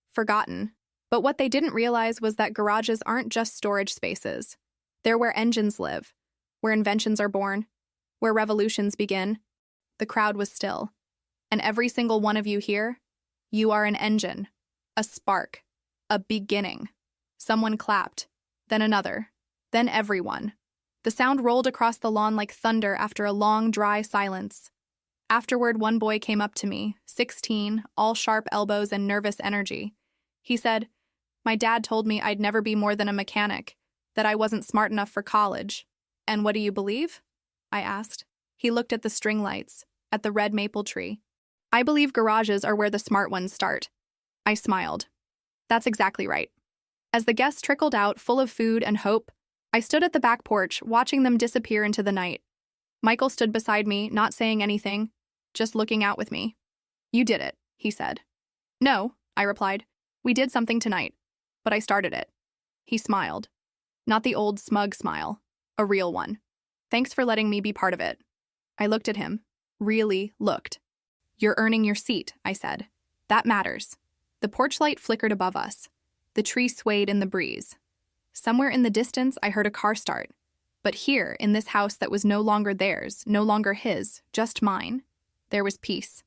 forgotten. But what they didn't realize was that garages aren't just storage spaces. They're where engines live, where inventions are born, where revolutions begin." The crowd was still. "And every single one of you here, you are an engine, a spark, a beginning." Someone clapped, then another, then everyone. The sound rolled across the lawn like thunder after a long, dry silence. Afterward, one boy came up to me, 16, all sharp elbows and nervous energy. He said, "My dad told me I'd never be more than a mechanic, that I wasn't smart enough for college." "And what do you believe?" I asked. He looked at the string lights, at the red maple tree. "I believe garages are where the smart ones start." I smiled. "That's exactly right." As the guests trickled out, full of food and hope, I stood at the back porch, watching them disappear into the night. Michael stood beside me, not saying anything, just looking out with me. "You did it," he said. "No," I replied. "We did something tonight, but I started it." He smiled. Not the old smug smile, a real one. "Thanks for letting me be part of it." I looked at him. Really looked. "You're earning your seat," I said. "That matters." The porch light flickered above us. The tree swayed in the breeze. Somewhere in the distance, I heard a car start. But here, in this house that was no longer theirs, no longer his, just mine, there was peace.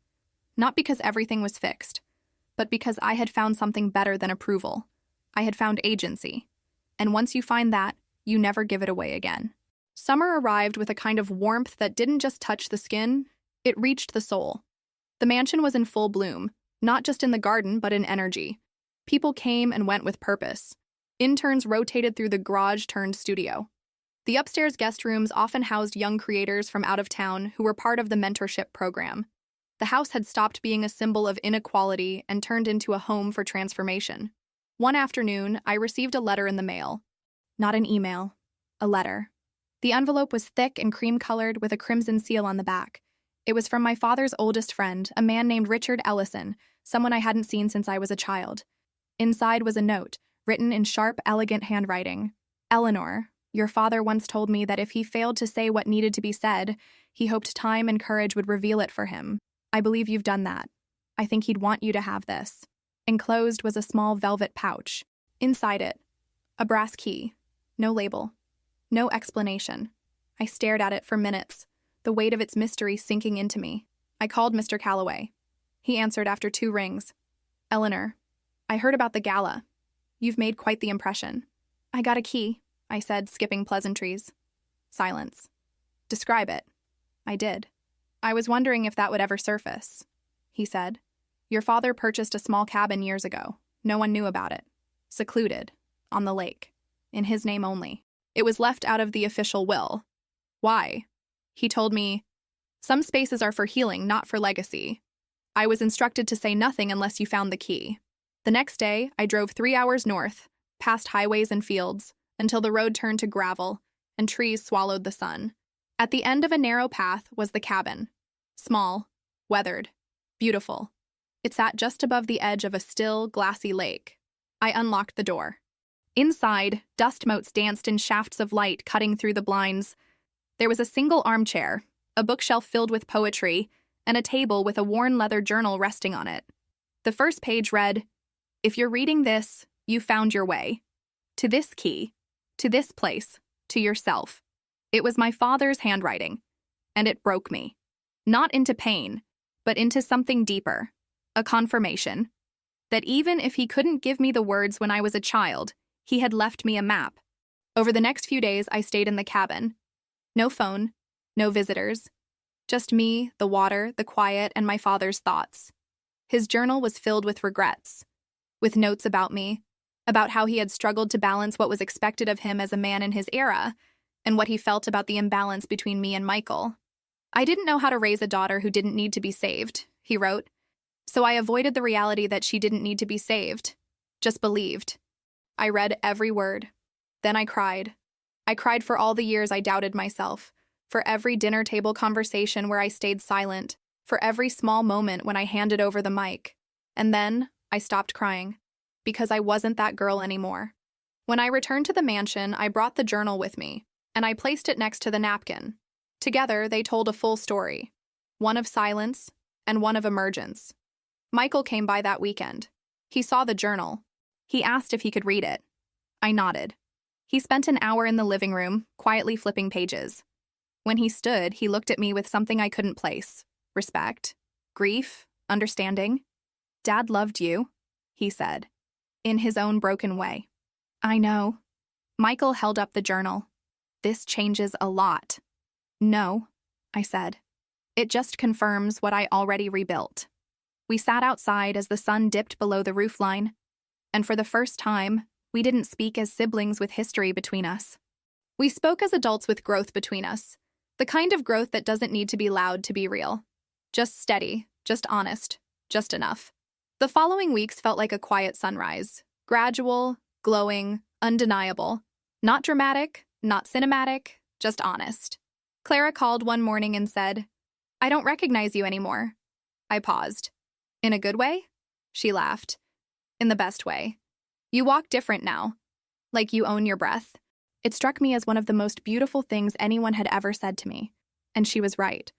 Not because everything was fixed, but because I had found something better than approval. I had found agency. And once you find that, you never give it away again. Summer arrived with a kind of warmth that didn't just touch the skin, it reached the soul. The mansion was in full bloom, not just in the garden, but in energy. People came and went with purpose. Interns rotated through the garage-turned-studio. The upstairs guest rooms often housed young creators from out of town who were part of the mentorship program. The house had stopped being a symbol of inequality and turned into a home for transformation. One afternoon, I received a letter in the mail. Not an email, a letter. The envelope was thick and cream-colored with a crimson seal on the back. It was from my father's oldest friend, a man named Richard Ellison, someone I hadn't seen since I was a child. Inside was a note, written in sharp, elegant handwriting. "Eleanor, your father once told me that if he failed to say what needed to be said, he hoped time and courage would reveal it for him. I believe you've done that. I think he'd want you to have this." Enclosed was a small velvet pouch. Inside it, a brass key. No label. No explanation. I stared at it for minutes, the weight of its mystery sinking into me. I called Mr. Calloway. He answered after 2 rings. "Eleanor, I heard about the gala. You've made quite the impression." "I got a key," I said, skipping pleasantries. Silence. "Describe it." I did. "I was wondering if that would ever surface," he said. "Your father purchased a small cabin years ago. No one knew about it. secluded, on the lake, in his name only. It was left out of the official will. Why? He told me, some spaces are for healing, not for legacy. I was instructed to say nothing unless you found the key. The next day, I drove 3 hours north, past highways and fields, until the road turned to gravel, and trees swallowed the sun. At the end of a narrow path was the cabin. Small, weathered, beautiful. It sat just above the edge of a still, glassy lake. I unlocked the door. Inside, dust motes danced in shafts of light cutting through the blinds. There was a single armchair, a bookshelf filled with poetry, and a table with a worn leather journal resting on it. The first page read, "If you're reading this, you found your way. To this key, to this place, to yourself." It was my father's handwriting, and it broke me. Not into pain, but into something deeper, a confirmation that even if he couldn't give me the words when I was a child, he had left me a map. Over the next few days, I stayed in the cabin. No phone, no visitors. Just me, the water, the quiet, and my father's thoughts. His journal was filled with regrets, with notes about me, about how he had struggled to balance what was expected of him as a man in his era, and what he felt about the imbalance between me and Michael. "I didn't know how to raise a daughter who didn't need to be saved," he wrote. "So I avoided the reality that she didn't need to be saved, just believed." I read every word. Then I cried. I cried for all the years I doubted myself, for every dinner table conversation where I stayed silent, for every small moment when I handed over the mic. And then I stopped crying, because I wasn't that girl anymore. When I returned to the mansion, I brought the journal with me, and I placed it next to the napkin. Together, they told a full story, one of silence and one of emergence. Michael came by that weekend. He saw the journal. He asked if he could read it. I nodded. He spent an hour in the living room, quietly flipping pages. When he stood, he looked at me with something I couldn't place. Respect, grief, understanding. "Dad loved you," he said, in his own broken way. "I know." Michael held up the journal. "This changes a lot." "No," I said. "It just confirms what I already rebuilt." We sat outside as the sun dipped below the roofline, and for the first time, we didn't speak as siblings with history between us. We spoke as adults with growth between us, the kind of growth that doesn't need to be loud to be real. Just steady, just honest, just enough. The following weeks felt like a quiet sunrise, gradual, glowing, undeniable. Not dramatic, not cinematic, just honest. Clara called one morning and said, "I don't recognize you anymore." I paused. "In a good way?" She laughed. "In the best way. You walk different now, like you own your breath." It struck me as one of the most beautiful things anyone had ever said to me. And she was right.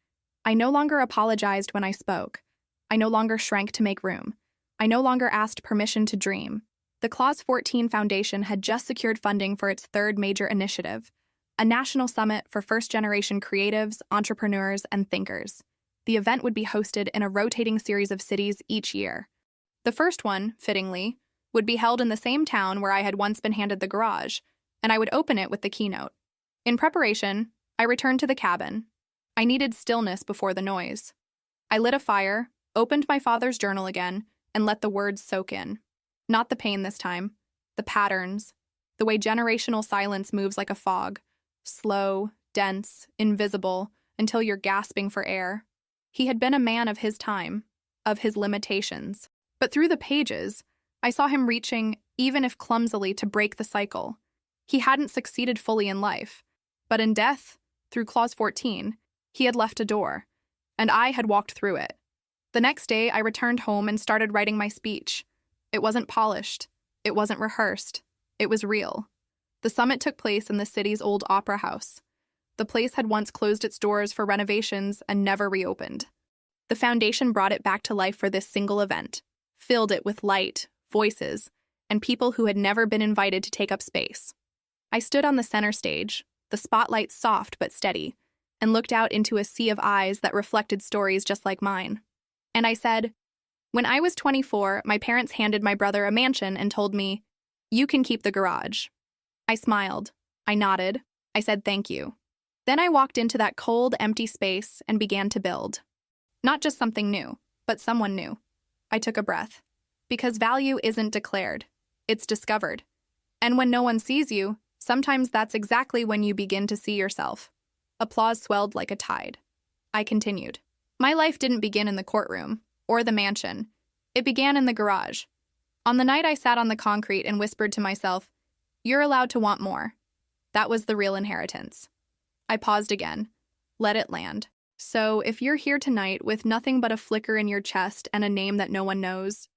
I no longer apologized when I spoke. I no longer shrank to make room. I no longer asked permission to dream. The Clause 14 Foundation had just secured funding for its third major initiative, a national summit for first-generation creatives, entrepreneurs, and thinkers. The event would be hosted in a rotating series of cities each year. The first one, fittingly, would be held in the same town where I had once been handed the garage, and I would open it with the keynote. In preparation, I returned to the cabin. I needed stillness before the noise. I lit a fire, opened my father's journal again, and let the words soak in. Not the pain this time, the patterns, the way generational silence moves like a fog, slow, dense, invisible, until you're gasping for air. He had been a man of his time, of his limitations. But through the pages, I saw him reaching, even if clumsily, to break the cycle. He hadn't succeeded fully in life, but in death, through Clause 14, he had left a door, and I had walked through it. The next day, I returned home and started writing my speech. It wasn't polished. It wasn't rehearsed. It was real. The summit took place in the city's old opera house. The place had once closed its doors for renovations and never reopened. The foundation brought it back to life for this single event, filled it with light, voices, and people who had never been invited to take up space. I stood on the center stage, the spotlight soft but steady, and looked out into a sea of eyes that reflected stories just like mine. And I said, "When I was 24, my parents handed my brother a mansion and told me, 'You can keep the garage.' I smiled. I nodded. I said thank you. Then I walked into that cold, empty space and began to build. Not just something new, but someone new. I took a breath. Because value isn't declared. it's discovered. And when no one sees you, sometimes that's exactly when you begin to see yourself. Applause swelled like a tide. I continued. My life didn't begin in the courtroom or the mansion. It began in the garage. On the night I sat on the concrete and whispered to myself, "You're allowed to want more." That was the real inheritance. I paused again. Let it land. So, if you're here tonight with nothing but a flicker in your chest and a name that no one knows,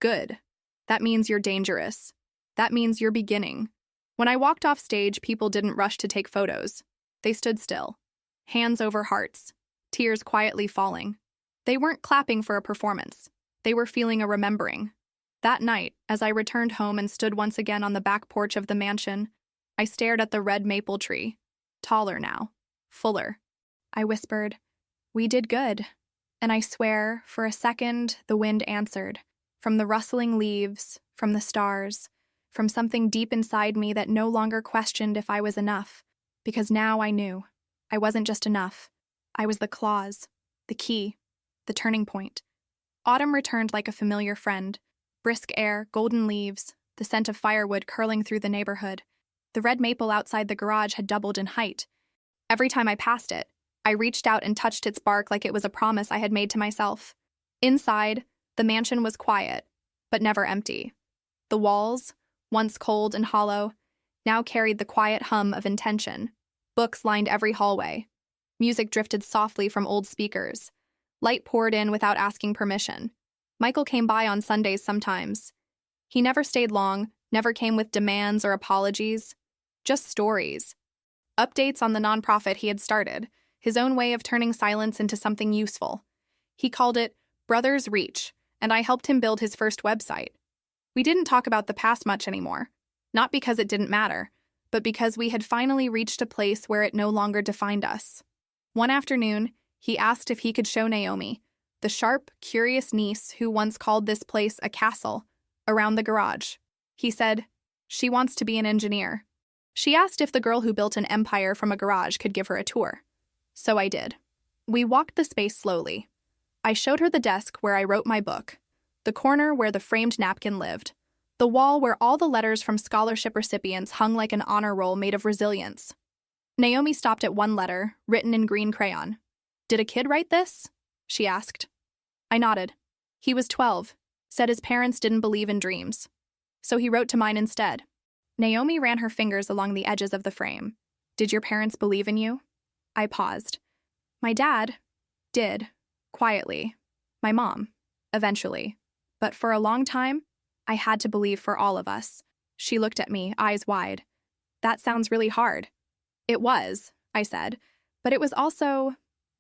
good. That means you're dangerous. That means you're beginning. When I walked off stage, people didn't rush to take photos. They stood still, hands over hearts, tears quietly falling. They weren't clapping for a performance. They were feeling a remembering. That night, as I returned home and stood once again on the back porch of the mansion, I stared at the red maple tree, taller now, fuller. I whispered, "We did good." And I swear, for a second, the wind answered, from the rustling leaves, from the stars, from something deep inside me that no longer questioned if I was enough, because now I knew. I wasn't just enough. I was the clause, the key, the turning point. Autumn returned like a familiar friend. Brisk air, golden leaves, the scent of firewood curling through the neighborhood. The red maple outside the garage had doubled in height. Every time I passed it, I reached out and touched its bark like it was a promise I had made to myself. Inside, the mansion was quiet, but never empty. The walls, once cold and hollow, now carried the quiet hum of intention. Books lined every hallway. Music drifted softly from old speakers. Light poured in without asking permission. Michael came by on Sundays sometimes. He never stayed long, never came with demands or apologies. Just stories. Updates on the nonprofit he had started, his own way of turning silence into something useful. He called it Brothers Reach, and I helped him build his first website. We didn't talk about the past much anymore, not because it didn't matter, but because we had finally reached a place where it no longer defined us. One afternoon, he asked if he could show Naomi, the sharp, curious niece who once called this place a castle, around the garage. He said, "She wants to be an engineer." She asked if the girl who built an empire from a garage could give her a tour. So I did. We walked the space slowly. I showed her the desk where I wrote my book, the corner where the framed napkin lived, the wall where all the letters from scholarship recipients hung like an honor roll made of resilience. Naomi stopped at one letter, written in green crayon. "Did a kid write this?" she asked. I nodded. He was 12, said his parents didn't believe in dreams. So he wrote to mine instead. Naomi ran her fingers along the edges of the frame. "Did your parents believe in you?" I paused. My dad did, quietly. My mom, eventually. But for a long time, I had to believe for all of us. She looked at me, eyes wide. "That sounds really hard." "It was," I said, "but it was also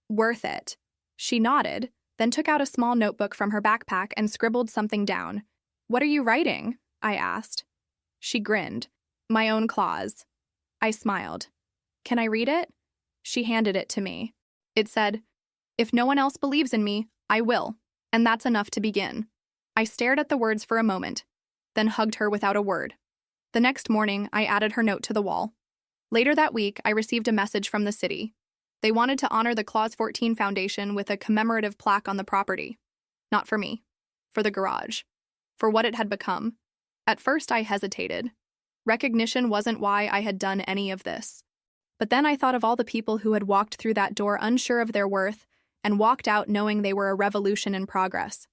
worth it." She nodded, then took out a small notebook from her backpack and scribbled something down. "What are you writing?" I asked. She grinned. "My own clause." I smiled. "Can I read it?" She handed it to me. It said, "If no one else believes in me, I will, and that's enough to begin." I stared at the words for a moment, then hugged her without a word. The next morning, I added her note to the wall. Later that week, I received a message from the city. They wanted to honor the Clause 14 Foundation with a commemorative plaque on the property. Not for me. For the garage. For what it had become. At first, I hesitated. Recognition wasn't why I had done any of this. But then I thought of all the people who had walked through that door unsure of their worth and walked out knowing they were a revolution in progress.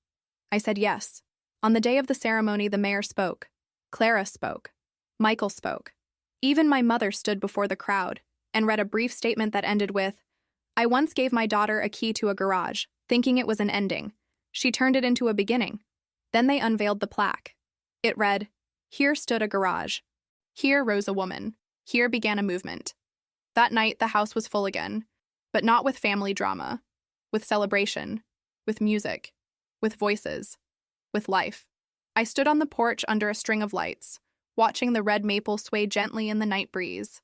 I said yes. On the day of the ceremony, the mayor spoke. Clara spoke. Michael spoke. Even my mother stood before the crowd and read a brief statement that ended with, "I once gave my daughter a key to a garage, thinking it was an ending. She turned it into a beginning." Then they unveiled the plaque. It read, "Here stood a garage. Here rose a woman. Here began a movement." That night, the house was full again, but not with family drama, with celebration, with music, with voices, with life. I stood on the porch under a string of lights, watching the red maple sway gently in the night breeze.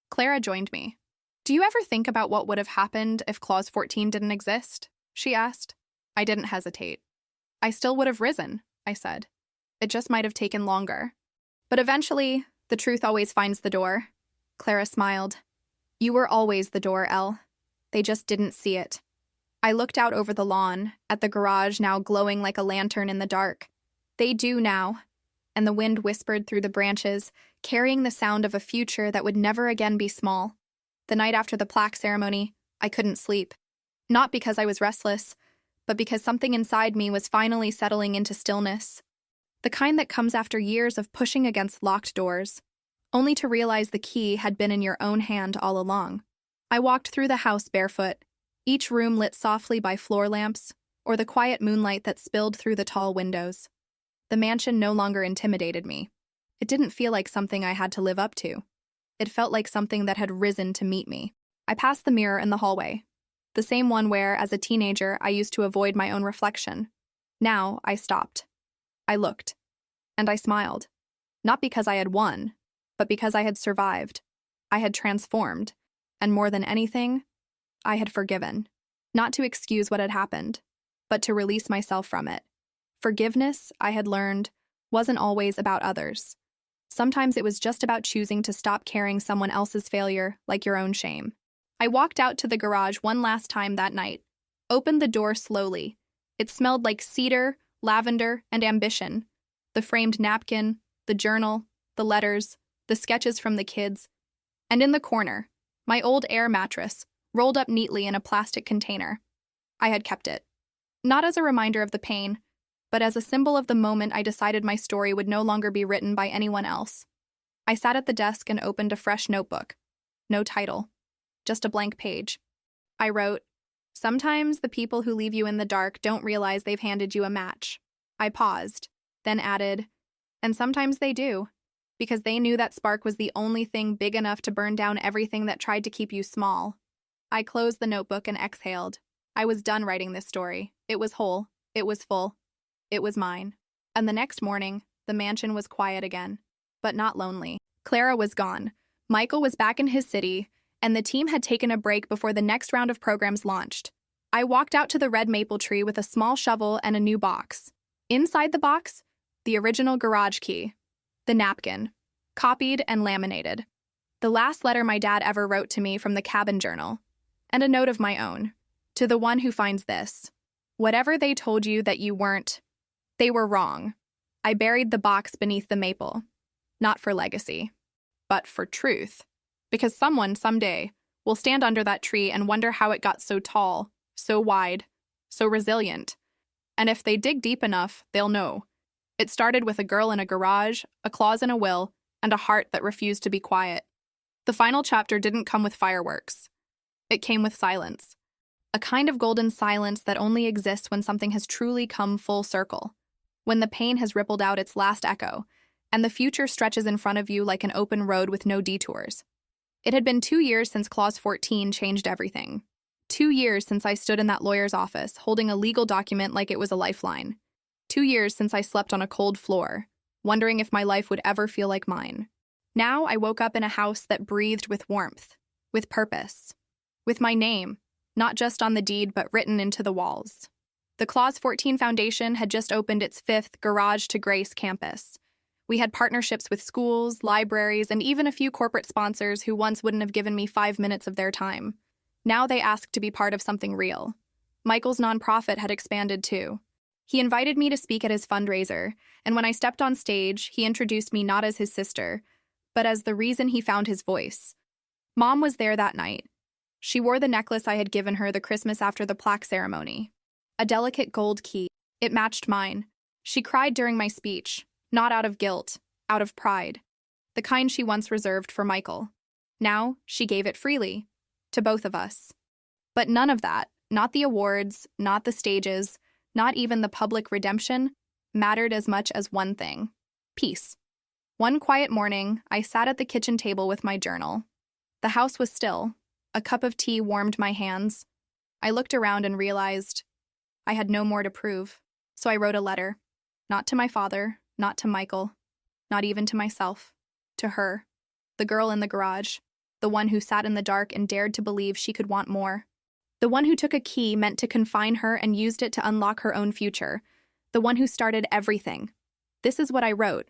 Clara joined me. "Do you ever think about what would have happened if Clause 14 didn't exist?" she asked. I didn't hesitate. "I still would have risen," I said. "It just might have taken longer. But eventually, the truth always finds the door." Clara smiled. "You were always the door, Elle. They just didn't see it." I looked out over the lawn, at the garage now glowing like a lantern in the dark. "They do now. and the wind whispered through the branches, carrying the sound of a future that would never again be small. The night after the plaque ceremony, I couldn't sleep. Not because I was restless, but because something inside me was finally settling into stillness. The kind that comes after years of pushing against locked doors, only to realize the key had been in your own hand all along. I walked through the house barefoot, each room lit softly by floor lamps, or the quiet moonlight that spilled through the tall windows. The mansion no longer intimidated me. It didn't feel like something I had to live up to. It felt like something that had risen to meet me. I passed the mirror in the hallway, the same one where, as a teenager, I used to avoid my own reflection. Now, I stopped. I looked. And I smiled. Not because I had won, but because I had survived. I had transformed. And more than anything, I had forgiven. Not to excuse what had happened, but to release myself from it. Forgiveness, I had learned, wasn't always about others. Sometimes it was just about choosing to stop carrying someone else's failure like your own shame. I walked out to the garage one last time that night, opened the door slowly. It smelled like cedar, lavender, and ambition. The framed napkin, the journal, the letters, the sketches from the kids. And in the corner, my old air mattress, rolled up neatly in a plastic container. I had kept it. Not as a reminder of the pain, but as a symbol of the moment I decided my story would no longer be written by anyone else. I sat at the desk and opened a fresh notebook. No title. Just a blank page. I wrote, "Sometimes the people who leave you in the dark don't realize they've handed you a match." I paused, then added, "And sometimes they do, because they knew that spark was the only thing big enough to burn down everything that tried to keep you small." I closed the notebook and exhaled. I was done writing this story. It was whole. It was full. It was mine. And the next morning, the mansion was quiet again, but not lonely. Clara was gone. Michael was back in his city, and the team had taken a break before the next round of programs launched. I walked out to the red maple tree with a small shovel and a new box. Inside the box, the original garage key, the napkin, copied and laminated, the last letter my dad ever wrote to me from the cabin journal, and a note of my own. To the one who finds this, whatever they told you that you weren't, they were wrong. I buried the box beneath the maple, not for legacy, but for truth. Because someone, someday, will stand under that tree and wonder how it got so tall, so wide, so resilient. And if they dig deep enough, they'll know. It started with a girl in a garage, a clause in a will, and a heart that refused to be quiet. The final chapter didn't come with fireworks. It came with silence. A kind of golden silence that only exists when something has truly come full circle, when the pain has rippled out its last echo, and the future stretches in front of you like an open road with no detours. It had been 2 years since Clause 14 changed everything. 2 years since I stood in that lawyer's office, holding a legal document like it was a lifeline. 2 years since I slept on a cold floor, wondering if my life would ever feel like mine. Now I woke up in a house that breathed with warmth, with purpose, with my name, not just on the deed but written into the walls. The Clause 14 Foundation had just opened its 5th Garage to Grace campus. We had partnerships with schools, libraries, and even a few corporate sponsors who once wouldn't have given me 5 minutes of their time. Now they asked to be part of something real. Michael's nonprofit had expanded too. He invited me to speak at his fundraiser, and when I stepped on stage, he introduced me not as his sister, but as the reason he found his voice. Mom was there that night. She wore the necklace I had given her the Christmas after the plaque ceremony. A delicate gold key. It matched mine. She cried during my speech, not out of guilt, out of pride. The kind she once reserved for Michael. Now, she gave it freely. To both of us. But none of that, not the awards, not the stages, not even the public redemption, mattered as much as one thing. Peace. One quiet morning, I sat at the kitchen table with my journal. The house was still. A cup of tea warmed my hands. I looked around and realized I had no more to prove, so I wrote a letter. Not to my father, not to Michael, not even to myself. To her, the girl in the garage, the one who sat in the dark and dared to believe she could want more. The one who took a key meant to confine her and used it to unlock her own future. The one who started everything. This is what I wrote.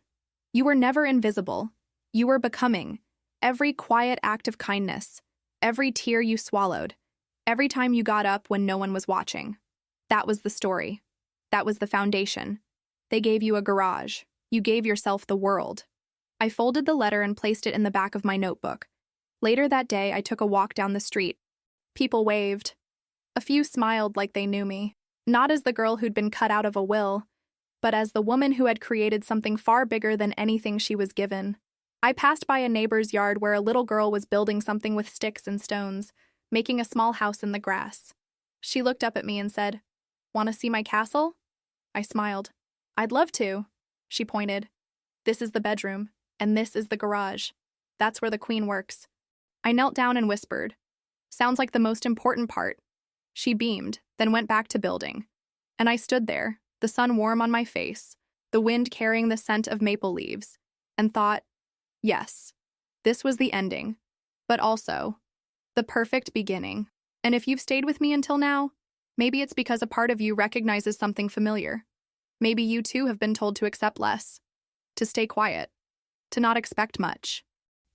You were never invisible. You were becoming. Every quiet act of kindness. Every tear you swallowed, every time you got up when no one was watching. That was the story. That was the foundation. They gave you a garage. You gave yourself the world. I folded the letter and placed it in the back of my notebook. Later that day, I took a walk down the street. People waved. A few smiled like they knew me, not as the girl who'd been cut out of a will, but as the woman who had created something far bigger than anything she was given. I passed by a neighbor's yard where a little girl was building something with sticks and stones, making a small house in the grass. She looked up at me and said, "Want to see my castle?" I smiled. "I'd love to." She pointed. "This is the bedroom, and this is the garage. That's where the queen works." I knelt down and whispered, "Sounds like the most important part." She beamed, then went back to building. And I stood there, the sun warm on my face, the wind carrying the scent of maple leaves, and thought, yes, this was the ending, but also the perfect beginning. And if you've stayed with me until now, maybe it's because a part of you recognizes something familiar. Maybe you too have been told to accept less, to stay quiet, to not expect much.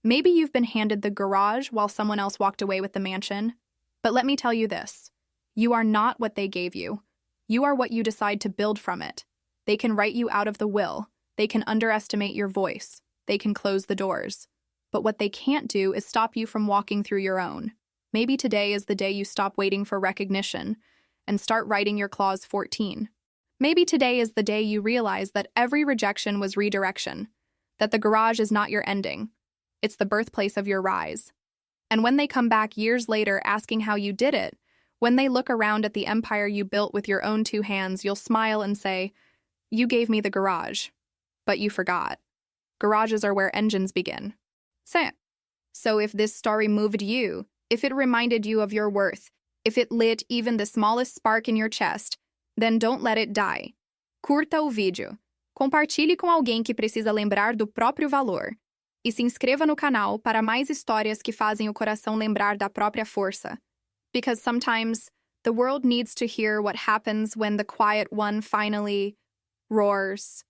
Maybe you've been handed the garage while someone else walked away with the mansion. But let me tell you this, you are not what they gave you. You are what you decide to build from it. They can write you out of the will. They can underestimate your voice. They can close the doors. But what they can't do is stop you from walking through your own. Maybe today is the day you stop waiting for recognition and start writing your clause 14. Maybe today is the day you realize that every rejection was redirection, that the garage is not your ending. It's the birthplace of your rise. And when they come back years later asking how you did it, when they look around at the empire you built with your own 2 hands, you'll smile and say, "You gave me the garage, but you forgot. Garages are where engines begin." So if this story moved you, if it reminded you of your worth, if it lit even the smallest spark in your chest, then don't let it die. Curta o vídeo, compartilhe com alguém que precisa lembrar do próprio valor e se inscreva no canal para mais histórias que fazem o coração lembrar da própria força. Because sometimes the world needs to hear what happens when the quiet one finally roars.